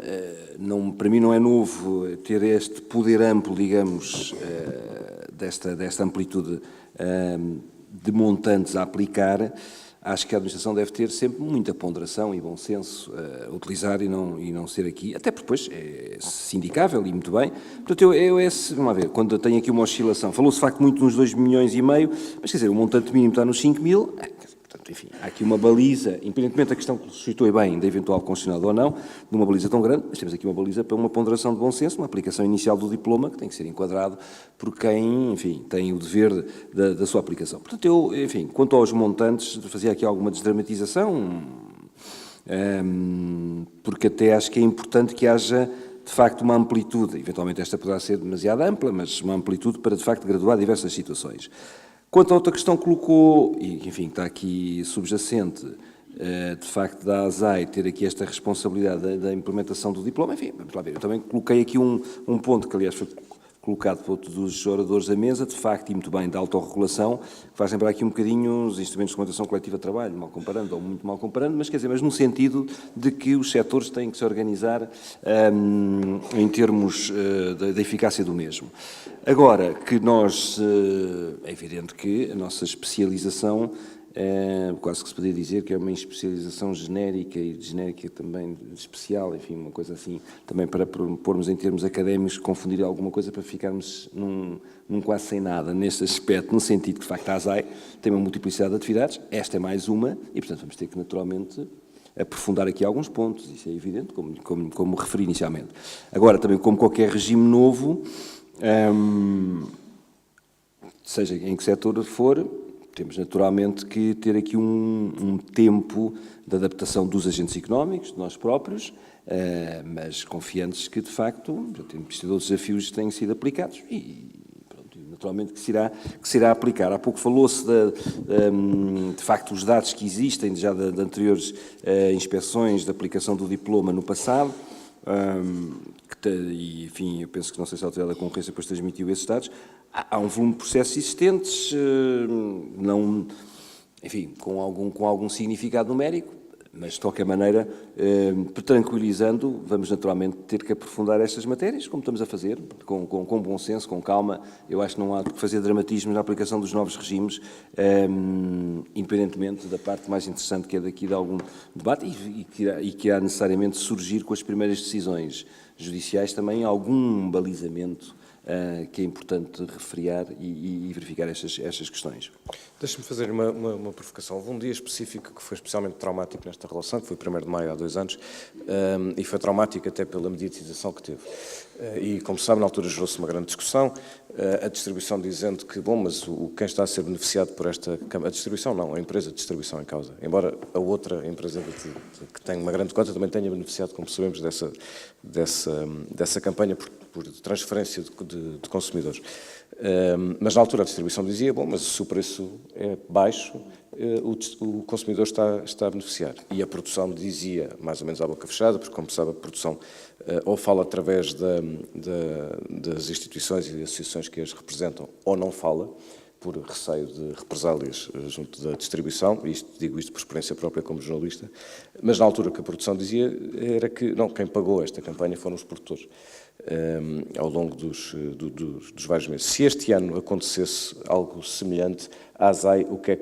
para mim não é novo ter este poder amplo, digamos, desta amplitude de montantes a aplicar. Acho que a administração deve ter sempre muita ponderação e bom senso a utilizar e não ser aqui, até porque depois é sindicável e muito bem. Portanto, vamos lá ver, quando tenho aqui uma oscilação, falou-se de facto muito nos 2,5 milhões, mas quer dizer, o montante mínimo está nos 5 mil, portanto, enfim, há aqui uma baliza, independentemente da questão que suscitou bem, da eventual constitucionalidade ou não, de uma baliza tão grande, mas temos aqui uma baliza para uma ponderação de bom senso, uma aplicação inicial do diploma, que tem que ser enquadrado por quem, enfim, tem o dever da sua aplicação. Portanto, eu, enfim, quanto aos montantes, fazia aqui alguma desdramatização, porque até acho que é importante que haja, de facto, uma amplitude, eventualmente esta poderá ser demasiado ampla, mas uma amplitude para, de facto, graduar diversas situações. Quanto a outra questão que colocou, e enfim, está aqui subjacente, de facto, da ASAI ter aqui esta responsabilidade da implementação do diploma, enfim, vamos lá ver, eu também coloquei aqui um ponto que, aliás, foi colocado por outros dos oradores da mesa, de facto, e muito bem, da autorregulação, que faz lembrar aqui um bocadinho os instrumentos de regulamentação coletiva de trabalho, mal comparando, ou muito mal comparando, mas quer dizer, mas no sentido de que os setores têm que se organizar em termos da eficácia do mesmo. Agora, que nós, é evidente que a nossa especialização, quase que se poderia dizer que é uma especialização genérica e genérica também especial, enfim, uma coisa assim, também para pormos em termos académicos, confundir alguma coisa para ficarmos num quase sem nada, neste aspecto, no sentido que, de facto, a ASAI tem uma multiplicidade de atividades, esta é mais uma, e, portanto, vamos ter que, naturalmente, aprofundar aqui alguns pontos, isso é evidente, como referi inicialmente. Agora, também, como qualquer regime novo, seja em que setor for, temos naturalmente que ter aqui um tempo de adaptação dos agentes económicos, de nós próprios, mas confiantes que, de facto, já temos tido outros desafios que têm sido aplicados e, pronto, naturalmente que se irá aplicar. Há pouco falou-se de facto os dados que existem já de anteriores inspeções de aplicação do diploma no passado, e enfim, eu penso que não sei se a Autoridade da Concorrência depois transmitiu esses dados. Há um volume de processos existentes, não, enfim, com algum significado numérico, mas de qualquer maneira, tranquilizando, vamos naturalmente ter que aprofundar estas matérias, como estamos a fazer, com bom senso, com calma. Eu acho que não há que fazer dramatismo na aplicação dos novos regimes, independentemente da parte mais interessante que é daqui de algum debate e que irá necessariamente surgir com as primeiras decisões judiciais também algum balizamento que é importante referiar e verificar estas questões. Deixe-me fazer uma provocação. Houve um dia específico que foi especialmente traumático nesta relação, que foi o 1º de maio há 2 anos, e foi traumático até pela mediatização que teve. E, como sabe, na altura gerou-se uma grande discussão, a distribuição dizendo que, bom, mas quem está a ser beneficiado por esta... A distribuição não, a empresa de distribuição em causa. Embora a outra empresa que tem uma grande conta também tenha beneficiado, como sabemos, dessa campanha por transferência de consumidores. Mas na altura a distribuição dizia, bom, mas se o preço é baixo, o consumidor está a beneficiar. E a produção dizia, mais ou menos à boca fechada, porque como sabe a produção ou fala através das instituições e associações que as representam, ou não fala, por receio de represálias junto da distribuição, e digo isto por experiência própria como jornalista, mas na altura o que a produção dizia era que, não, quem pagou esta campanha foram os produtores, ao longo dos vários meses. Se este ano acontecesse algo semelhante à ASAI, o que é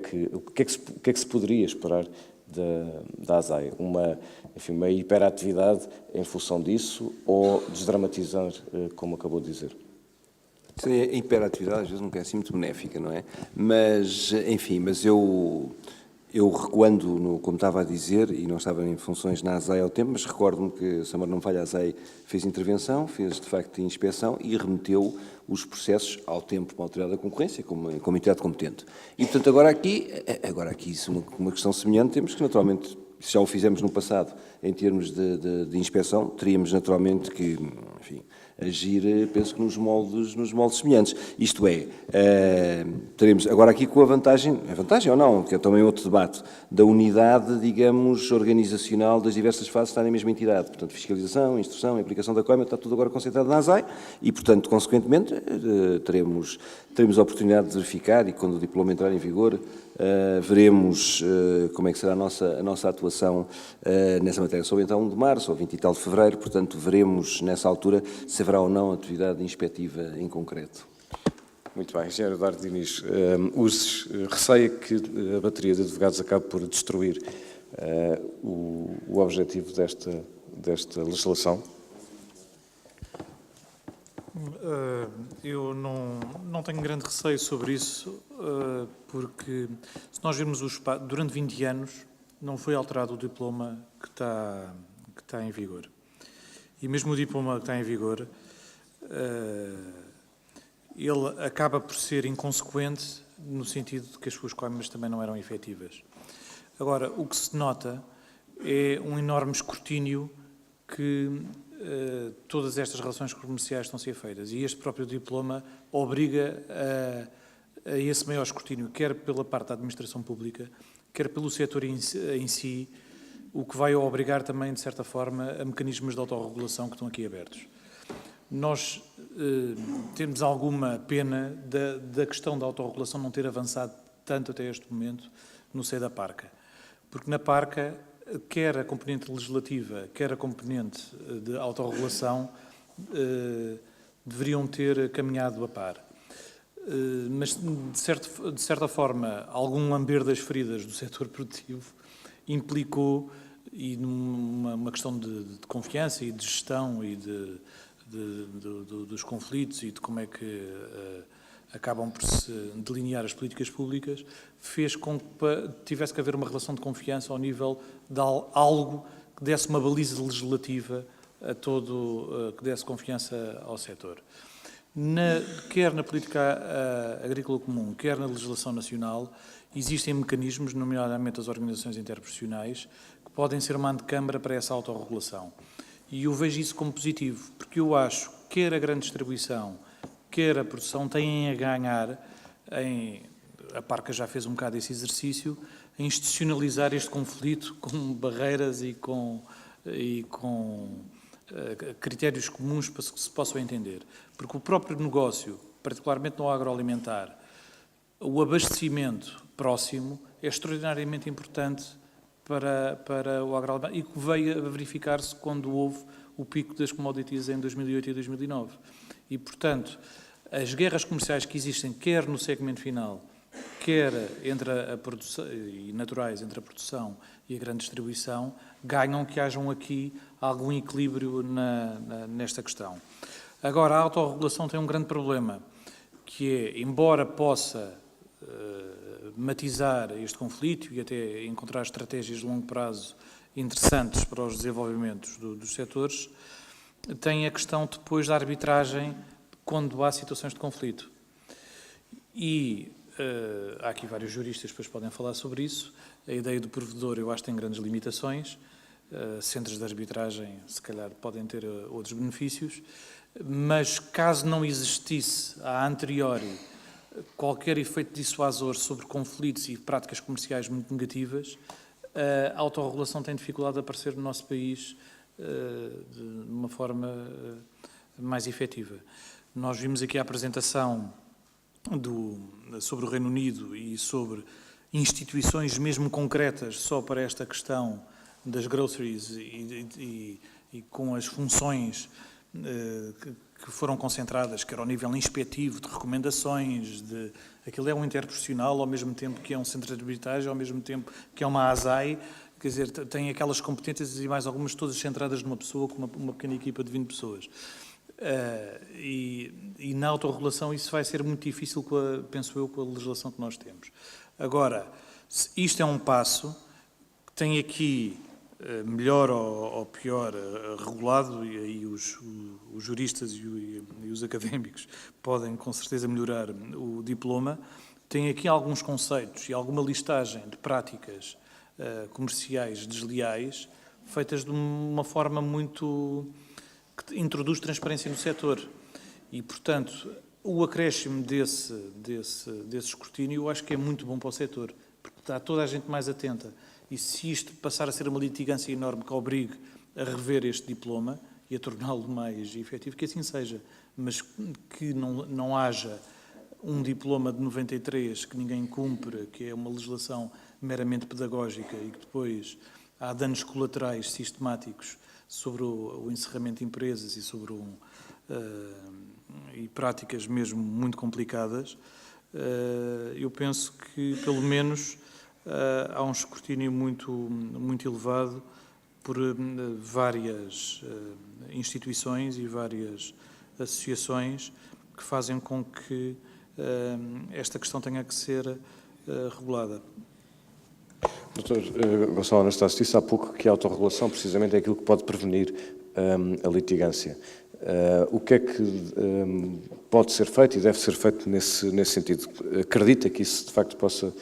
que se poderia esperar da ASAI? Uma hiperatividade em função disso ou desdramatizar, como acabou de dizer? A hiperatividade às vezes nunca é assim muito benéfica, não é? Mas, enfim, eu recuando, como estava a dizer, e não estava em funções na ASAI ao tempo, mas recordo-me que, se a memória não me falha, a ASAI fez intervenção, fez de facto inspeção e remeteu os processos ao tempo para a Autoridade da Concorrência, como entidade competente. E, portanto, agora aqui uma questão semelhante, temos que naturalmente, se já o fizemos no passado, em termos de inspeção, teríamos naturalmente que, enfim, agir, penso que nos moldes semelhantes. Isto é, teremos agora aqui com a vantagem ou não, que é também outro debate, da unidade, digamos, organizacional das diversas fases estar na mesma entidade. Portanto, fiscalização, instrução, aplicação da coima, está tudo agora concentrado na ASAI e, portanto, consequentemente, teremos a oportunidade de verificar e quando o diploma entrar em vigor, veremos como é que será a nossa atuação nessa matéria. Só então 1 de março ou 20 e tal de fevereiro, portanto, veremos nessa altura se haverá ou não atividade inspectiva em concreto. Muito bem, Engenheiro Eduardo Diniz, receia que a bateria de advogados acabe por destruir o objetivo desta legislação? Eu não tenho grande receio sobre isso, porque se nós virmos o espaço, durante 20 anos não foi alterado o diploma que está em vigor. E mesmo o diploma que está em vigor, ele acaba por ser inconsequente no sentido de que as suas coimas também não eram efetivas. Agora, o que se nota é um enorme escrutínio que todas estas relações comerciais estão a ser feitas. E este próprio diploma obriga a esse maior escrutínio, quer pela parte da administração pública, quer pelo setor em si, o que vai obrigar também, de certa forma, a mecanismos de autorregulação que estão aqui abertos. Nós temos alguma pena da questão da autorregulação não ter avançado tanto até este momento no seio da PARCA, porque na PARCA, quer a componente legislativa, quer a componente de autorregulação, deveriam ter caminhado a par. Mas, de certa forma, algum lamber das feridas do setor produtivo implicou, e numa questão de confiança e de gestão e dos conflitos e de como é que acabam por se delinear as políticas públicas, fez com que tivesse que haver uma relação de confiança ao nível de algo que desse uma baliza legislativa que desse confiança ao setor. Quer na política agrícola comum, quer na legislação nacional, existem mecanismos, nomeadamente as organizações interprofissionais, que podem ser uma antecâmara para essa autorregulação. E eu vejo isso como positivo, porque eu acho que quer a grande distribuição, quer a produção têm a ganhar a Parca já fez um bocado esse exercício, a institucionalizar este conflito com barreiras e com critérios comuns para que se possam entender. Porque o próprio negócio, particularmente no agroalimentar, o abastecimento próximo é extraordinariamente importante para o agroalimentar e que veio a verificar-se quando houve o pico das commodities em 2008 e 2009. E, portanto, as guerras comerciais que existem, quer no segmento final, quer entre a produção, e naturais entre a produção e a grande distribuição, ganham que hajam aqui algum equilíbrio nesta questão. Agora, a autorregulação tem um grande problema, que é, embora possa matizar este conflito e até encontrar estratégias de longo prazo interessantes para os desenvolvimentos dos setores, tem a questão depois da arbitragem quando há situações de conflito. E há aqui vários juristas que depois podem falar sobre isso. A ideia do provedor, eu acho que tem grandes limitações. Centros de arbitragem, se calhar, podem ter outros benefícios. Mas, caso não existisse, a anteriori, qualquer efeito dissuasor sobre conflitos e práticas comerciais muito negativas, a autorregulação tem dificuldade de aparecer no nosso país de uma forma mais efetiva. Nós vimos aqui a apresentação sobre o Reino Unido e sobre instituições mesmo concretas só para esta questão das groceries e com as funções que foram concentradas, quer ao nível inspectivo, de recomendações, aquilo é um interprofissional, ao mesmo tempo que é um centro de arbitragem, ao mesmo tempo que é uma ASAI, quer dizer, tem aquelas competências e mais algumas todas centradas numa pessoa, com uma pequena equipa de 20 pessoas. E na autorregulação isso vai ser muito difícil, penso eu, com a legislação que nós temos. Agora, isto é um passo que tem aqui, melhor ou pior regulado, e aí os juristas e os académicos podem com certeza melhorar o diploma, tem aqui alguns conceitos e alguma listagem de práticas comerciais desleais feitas de uma forma muito que introduz transparência no setor. E, portanto, o acréscimo desse escrutínio eu acho que é muito bom para o setor, porque está toda a gente mais atenta. E se isto passar a ser uma litigância enorme que obrigue a rever este diploma e a torná-lo mais efetivo, que assim seja, mas que não haja um diploma de 93 que ninguém cumpre, que é uma legislação meramente pedagógica e que depois há danos colaterais sistemáticos sobre o encerramento de empresas e sobre e práticas mesmo muito complicadas. Eu penso que, pelo menos, há um escrutínio muito elevado por várias instituições e várias associações que fazem com que esta questão tenha que ser regulada. Dr. Gonçalo Anastácio, disse há pouco que a autorregulação precisamente é aquilo que pode prevenir a litigância. O que é que pode ser feito e deve ser feito nesse sentido? Acredita que isso de facto possa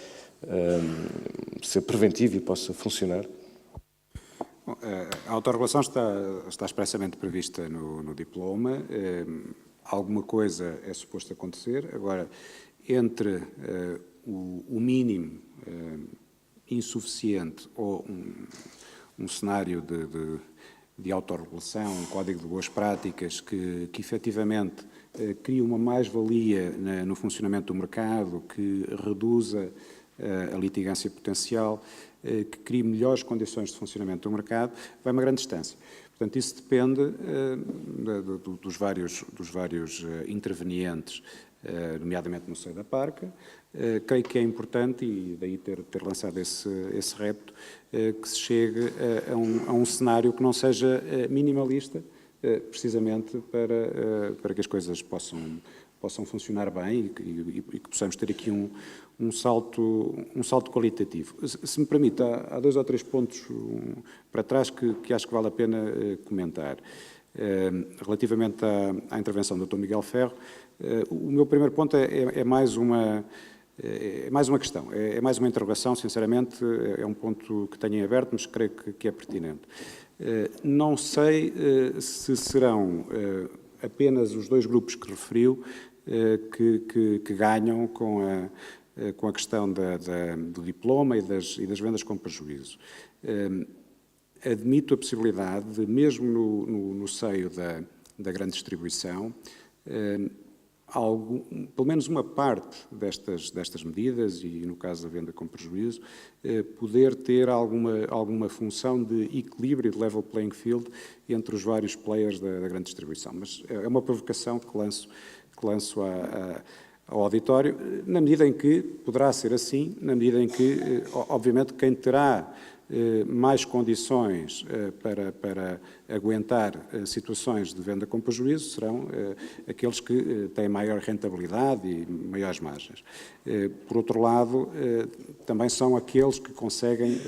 ser preventivo e possa funcionar? Bom, a autorregulação está expressamente prevista no diploma. Alguma coisa é suposto acontecer. Agora, entre o mínimo insuficiente ou um cenário de autorregulação, um código de boas práticas que efetivamente cria uma mais-valia no funcionamento do mercado, que reduza a litigância potencial, que crie melhores condições de funcionamento do mercado, vai uma grande distância. Portanto, isso depende dos vários intervenientes, nomeadamente no seio da Parca. Creio que é importante, e daí ter lançado esse repto, que se chegue a um cenário que não seja minimalista, precisamente para que as coisas possam funcionar bem e que possamos ter aqui um salto qualitativo. Se me permite, há 2 ou 3 pontos para trás que acho que vale a pena comentar. Relativamente à intervenção do Dr. Miguel Ferro, o meu primeiro ponto é mais uma questão, é mais uma interrogação, sinceramente, é um ponto que tenho em aberto, mas creio que é pertinente. Não sei se serão apenas os 2 grupos que referiu que ganham com a questão do diploma e das vendas com prejuízo. Admito a possibilidade de, mesmo no seio da grande distribuição, pelo menos uma parte destas medidas, e no caso da venda com prejuízo, poder ter alguma função de equilíbrio, de level playing field, entre os vários players da grande distribuição. Mas é uma provocação que lanço ao auditório, na medida em que poderá ser assim, na medida em que, obviamente, quem terá mais condições para aguentar situações de venda com prejuízo serão aqueles que têm maior rentabilidade e maiores margens. Por outro lado, também são aqueles que conseguem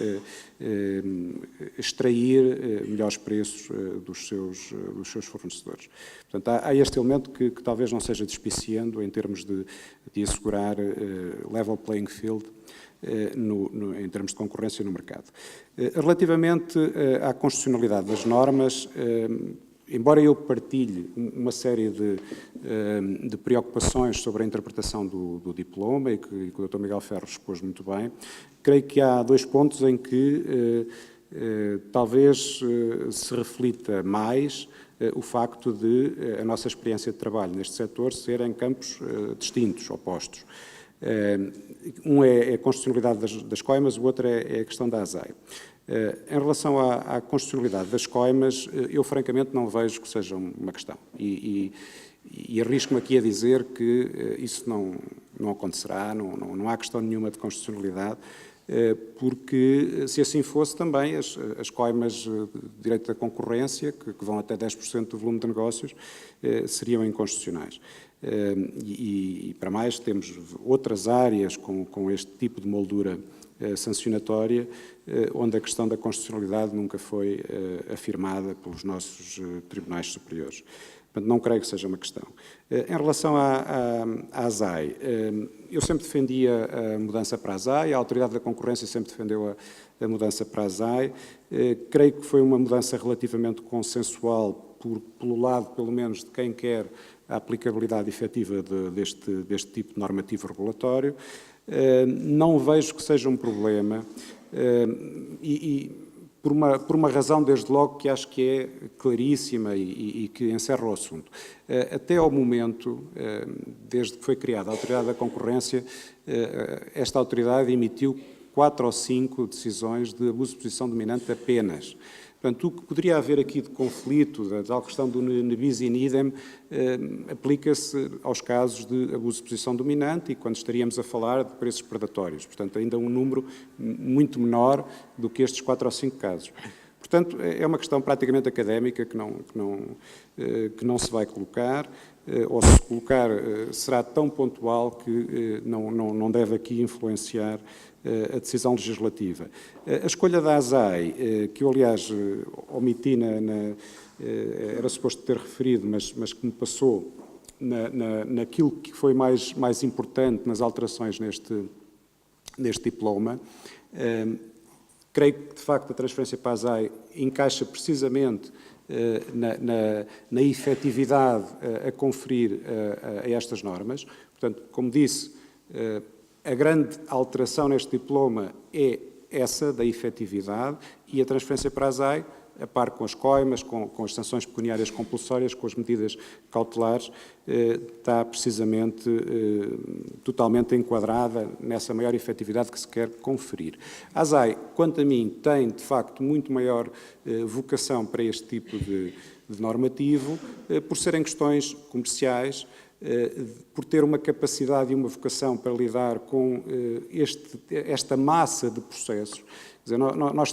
extrair melhores preços dos seus fornecedores. Portanto, há este elemento que talvez não seja despiciando em termos de assegurar level playing field em termos de concorrência no mercado. Relativamente à constitucionalidade das normas, embora eu partilhe uma série de preocupações sobre a interpretação do diploma, e que o Dr. Miguel Ferro expôs muito bem, creio que há dois pontos em que talvez se reflita mais o facto de a nossa experiência de trabalho neste setor ser em campos distintos, opostos. Um é a constitucionalidade das coimas, o outro é a questão da ASAI. Em relação à constitucionalidade das coimas, eu francamente não vejo que seja uma questão. E arrisco-me aqui a dizer que isso não acontecerá, não há questão nenhuma de constitucionalidade, porque se assim fosse também as coimas de direito da concorrência, que vão até 10% do volume de negócios, seriam inconstitucionais. E para mais temos outras áreas com este tipo de moldura sancionatória, onde a questão da constitucionalidade nunca foi afirmada pelos nossos tribunais superiores. Portanto, não creio que seja uma questão. Em relação à ASAI, eu sempre defendi a mudança para a ASAI, a Autoridade da Concorrência sempre defendeu a mudança para a ASAI. Creio que foi uma mudança relativamente consensual, pelo lado, pelo menos, de quem quer a aplicabilidade efetiva deste tipo de normativo regulatório. Não vejo que seja um problema por uma razão, desde logo, que acho que é claríssima e que encerra o assunto. Até ao momento, desde que foi criada a Autoridade da Concorrência, esta autoridade emitiu 4 ou 5 decisões de abuso de posição dominante apenas. Portanto, o que poderia haver aqui de conflito, da tal questão do ne bis in idem, aplica-se aos casos de abuso de posição dominante e quando estaríamos a falar de preços predatórios. Portanto, ainda um número muito menor do que estes 4 ou 5 casos. Portanto, é uma questão praticamente académica que não se vai colocar, ou se colocar será tão pontual que não deve aqui influenciar a decisão legislativa. A escolha da ASAI, que eu, aliás, omiti, era suposto ter referido, mas que me passou naquilo que foi mais importante nas alterações neste diploma, creio que, de facto, a transferência para a ASAI encaixa precisamente na efetividade a conferir a estas normas. Portanto, como disse, a grande alteração neste diploma é essa da efetividade e a transferência para a ASAI, a par com as coimas, com as sanções pecuniárias compulsórias, com as medidas cautelares, está precisamente totalmente enquadrada nessa maior efetividade que se quer conferir. A ASAI, quanto a mim, tem de facto muito maior vocação para este tipo de normativo, por serem questões comerciais, por ter uma capacidade e uma vocação para lidar com esta massa de processos. Quer dizer, nós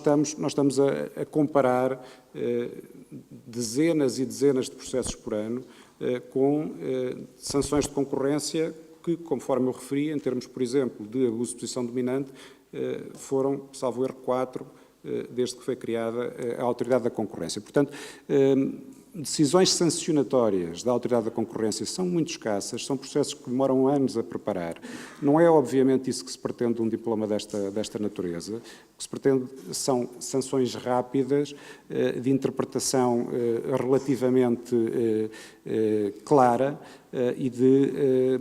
estamos a comparar dezenas e dezenas de processos por ano com sanções de concorrência que, conforme eu referi, em termos, por exemplo, de abuso de posição dominante, foram, salvo erro, 4 desde que foi criada a Autoridade da Concorrência. Portanto, decisões sancionatórias da Autoridade da Concorrência são muito escassas, são processos que demoram anos a preparar. Não é, obviamente, isso que se pretende de um diploma desta natureza. O que se pretende são sanções rápidas, de interpretação relativamente clara e de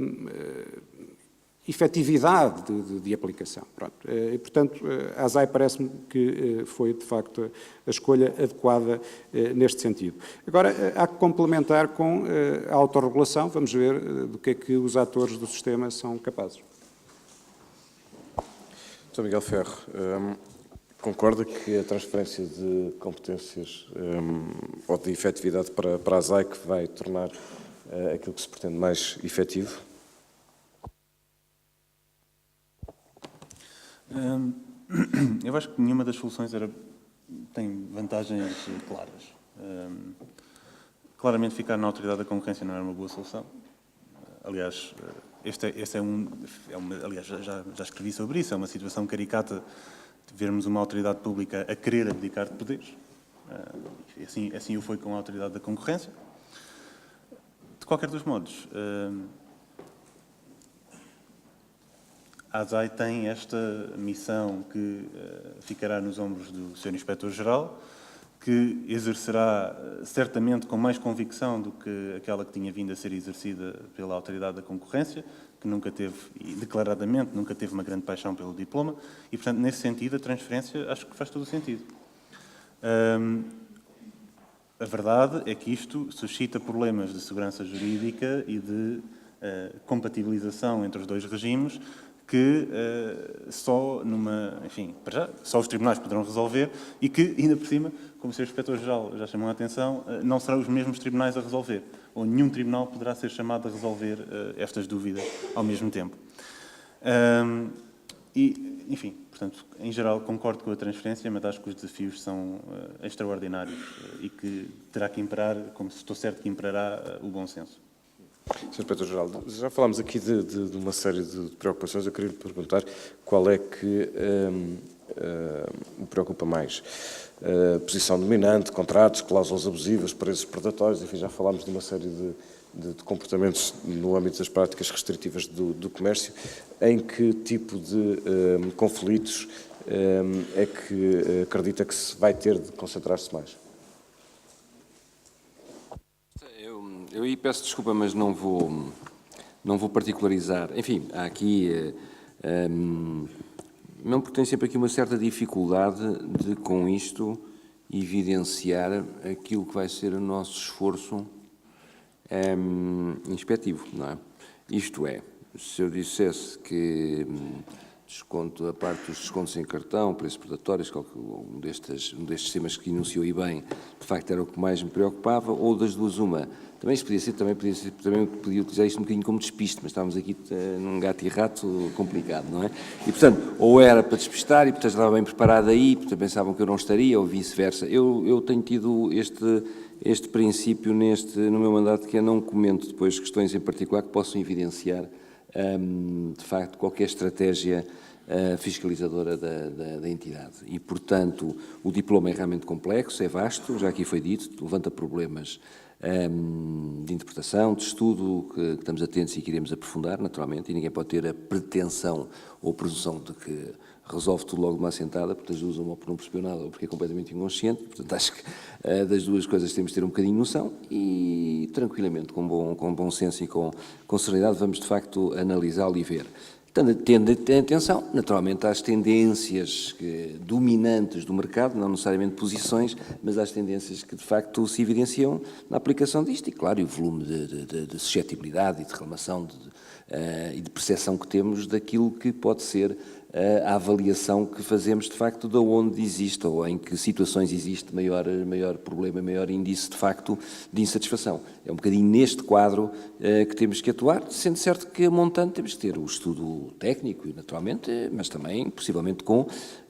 efetividade de aplicação. Pronto. E, portanto, a ASAI parece-me que foi, de facto, a escolha adequada neste sentido. Agora, há que complementar com a autorregulação. Vamos ver do que é que os atores do sistema são capazes. Sr. Miguel Ferro, concorda que a transferência de competências ou de efetividade para a ASAI que vai tornar aquilo que se pretende mais efetivo? Eu acho que nenhuma das soluções tem vantagens claras. Claramente, ficar na Autoridade da Concorrência não era uma boa solução. Aliás, aliás, já escrevi sobre isso, é uma situação caricata de vermos uma autoridade pública a querer abdicar de poderes. Assim o foi com a Autoridade da Concorrência. De qualquer dos modos, a ASAI tem esta missão que ficará nos ombros do Sr. Inspetor-Geral, que exercerá certamente com mais convicção do que aquela que tinha vindo a ser exercida pela Autoridade da Concorrência, que nunca teve, e declaradamente, nunca teve uma grande paixão pelo diploma, e, portanto, nesse sentido, a transferência acho que faz todo o sentido. A verdade é que isto suscita problemas de segurança jurídica e de compatibilização entre os dois regimes, que só os tribunais poderão resolver e que, ainda por cima, como o Sr. Inspetor-Geral já chamou a atenção, não serão os mesmos tribunais a resolver, ou nenhum tribunal poderá ser chamado a resolver estas dúvidas ao mesmo tempo. Portanto, em geral, concordo com a transferência, mas acho que os desafios são extraordinários e que terá que imperar, como estou certo que imperará, o bom senso. Sr. Inspetor-Geral, já falámos aqui de uma série de preocupações. Eu queria lhe perguntar qual é que me preocupa mais. Posição dominante, contratos, cláusulas abusivas, preços predatórios, enfim, já falámos de uma série de comportamentos no âmbito das práticas restritivas do comércio. Em que tipo de conflitos é que acredita que se vai ter de concentrar-se mais? Eu aí peço desculpa, mas não vou particularizar. Enfim, há aqui... não porque tenho sempre aqui uma certa dificuldade de, com isto, evidenciar aquilo que vai ser o nosso esforço inspectivo, não é? Isto é, se eu dissesse que desconto, a parte dos descontos em cartão, preços predatórios, um destes temas que enunciou e bem, de facto era o que mais me preocupava, ou das duas uma. Também podia utilizar isto um bocadinho como despiste, mas estávamos aqui num gato e rato complicado, não é? E, portanto, ou era para despistar e, portanto, estava bem preparado aí, portanto, pensavam que eu não estaria, ou vice-versa. Eu tenho tido este princípio no meu mandato, que é não comento depois questões em particular que possam evidenciar, de facto, qualquer estratégia fiscalizadora da entidade. E, portanto, o diploma é realmente complexo, é vasto, já aqui foi dito, levanta problemas de interpretação, de estudo, que estamos atentos e que iremos aprofundar, naturalmente, e ninguém pode ter a pretensão ou presunção de que resolve tudo logo de uma assentada, porque das duas uma, ou porque não percebeu nada, ou porque é completamente inconsciente. Portanto, acho que das duas coisas temos de ter um bocadinho de noção e, tranquilamente, com bom senso e com serenidade, vamos, de facto, analisá-lo e ver. Tendo atenção, naturalmente, às tendências dominantes do mercado, não necessariamente posições, mas às tendências que, de facto, se evidenciam na aplicação disto. E, claro, e o volume de suscetibilidade e de reclamação e de percepção que temos daquilo que pode ser a avaliação que fazemos, de facto, de onde existe ou em que situações existe maior problema, maior índice, de facto, de insatisfação. É um bocadinho neste quadro que temos que atuar, sendo certo que a montante temos que ter o estudo técnico, naturalmente, mas também, possivelmente,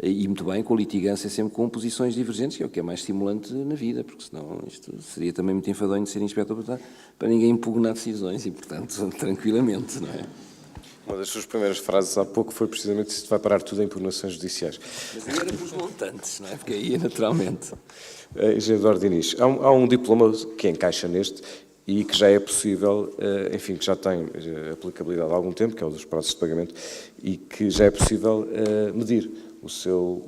e muito bem, com litigância, sempre com posições divergentes, que é o que é mais estimulante na vida, porque senão isto seria também muito enfadonho de ser inspetor para ninguém impugnar decisões e, portanto, tranquilamente, não é? Uma das suas primeiras frases há pouco foi precisamente isto vai parar tudo em impugnações judiciais. Mas aí era pelos montantes, não é? Porque aí, naturalmente... Engenheiro Eduardo Diniz, há um diploma que encaixa neste e que já é possível, enfim, que já tem aplicabilidade há algum tempo, que é o dos prazos de pagamento, e que já é possível medir o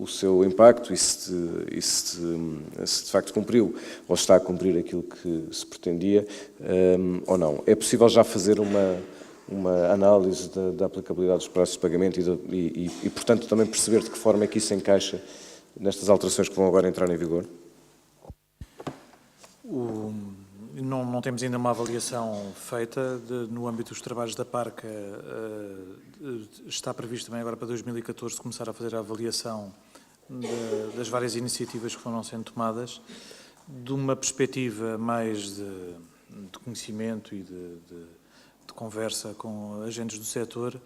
seu impacto e se de facto cumpriu ou está a cumprir aquilo que se pretendia ou não. É possível já fazer uma análise da aplicabilidade dos prazos de pagamento e, portanto, também perceber de que forma é que isso se encaixa nestas alterações que vão agora entrar em vigor? Não temos ainda uma avaliação feita no âmbito dos trabalhos da Parca. Está previsto também agora para 2014 começar a fazer a avaliação das várias iniciativas que foram sendo tomadas, de uma perspectiva mais de conhecimento e de conversa com agentes do setor.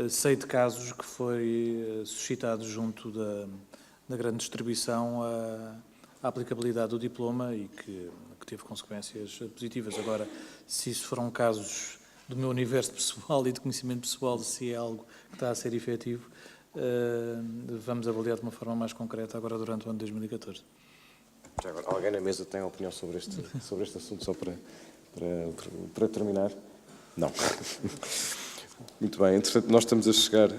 Sei de casos que foi suscitado junto da grande distribuição a aplicabilidade do diploma e que teve consequências positivas. Agora, se isso foram casos do meu universo pessoal e de conhecimento pessoal, se é algo que está a ser efetivo, vamos avaliar de uma forma mais concreta agora durante o ano de 2014. Já agora, alguém na mesa tem opinião sobre este assunto, só para terminar? Não. Muito bem, entretanto, nós estamos a chegar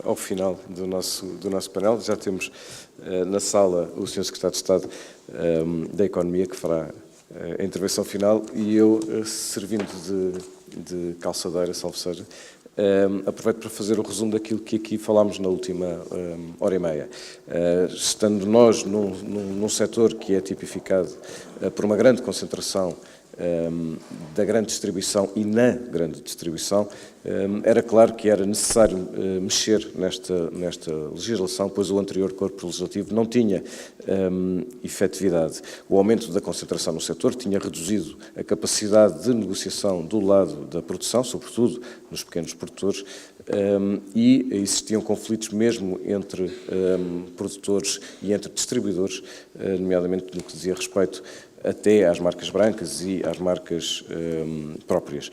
ao final do nosso painel. Já temos na sala o Sr. Secretário de Estado da Economia, que fará a intervenção final, e eu, servindo de calçadeira, salvo seja, aproveito para fazer o resumo daquilo que aqui falámos na última hora e meia. Estando nós num setor que é tipificado por uma grande concentração da grande distribuição e na grande distribuição, era claro que era necessário mexer nesta legislação, pois o anterior corpo legislativo não tinha efetividade. O aumento da concentração no setor tinha reduzido a capacidade de negociação do lado da produção, sobretudo nos pequenos produtores, e existiam conflitos mesmo entre produtores e entre distribuidores, nomeadamente no que dizia respeito até às marcas brancas e às marcas próprias.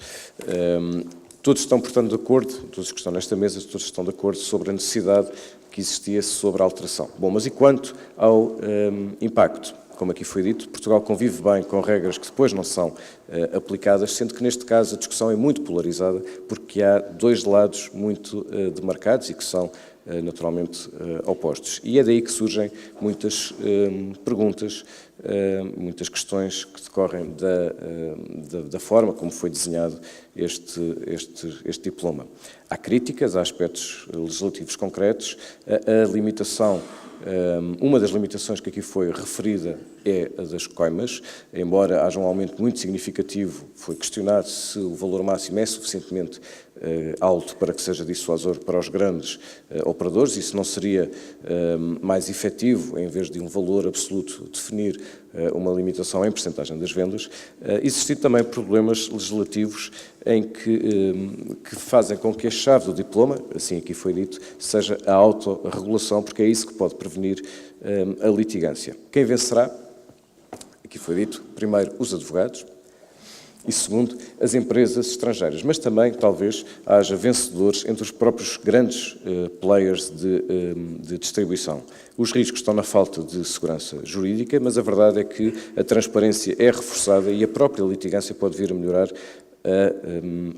Todos estão, portanto, de acordo, todos que estão nesta mesa, todos estão de acordo sobre a necessidade que existia sobre a alteração. Bom, mas e quanto ao impacto? Como aqui foi dito, Portugal convive bem com regras que depois não são aplicadas, sendo que neste caso a discussão é muito polarizada, porque há dois lados muito demarcados e que são naturalmente opostos. E é daí que surgem muitas perguntas, muitas questões que decorrem da forma como foi desenhado este diploma. Há críticas, há aspectos legislativos concretos, a limitação. Uma das limitações que aqui foi referida é a das coimas, embora haja um aumento muito significativo, foi questionado se o valor máximo é suficientemente alto para que seja dissuasor para os grandes operadores, isso não seria mais efetivo, em vez de um valor absoluto, definir uma limitação em percentagem das vendas. Existem também problemas legislativos em que fazem com que a chave do diploma, assim aqui foi dito, seja a autorregulação, porque é isso que pode prevenir a litigância. Quem vencerá? Aqui foi dito, primeiro, os advogados, e segundo, as empresas estrangeiras, mas também, talvez, haja vencedores entre os próprios grandes players de distribuição. Os riscos estão na falta de segurança jurídica, mas a verdade é que a transparência é reforçada e a própria litigância pode vir a melhorar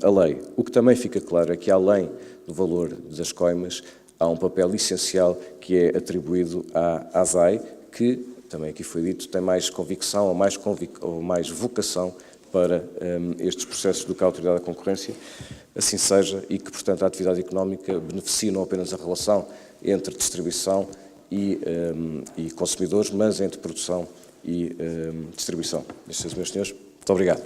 a lei. O que também fica claro é que, além do valor das coimas, há um papel essencial que é atribuído à ASAI, que, também aqui foi dito, tem mais convicção ou mais vocação para estes processos do que a Autoridade da Concorrência, assim seja, e que, portanto, a atividade económica beneficie não apenas a relação entre distribuição e consumidores, mas entre produção e distribuição. Meus senhores, muito obrigado.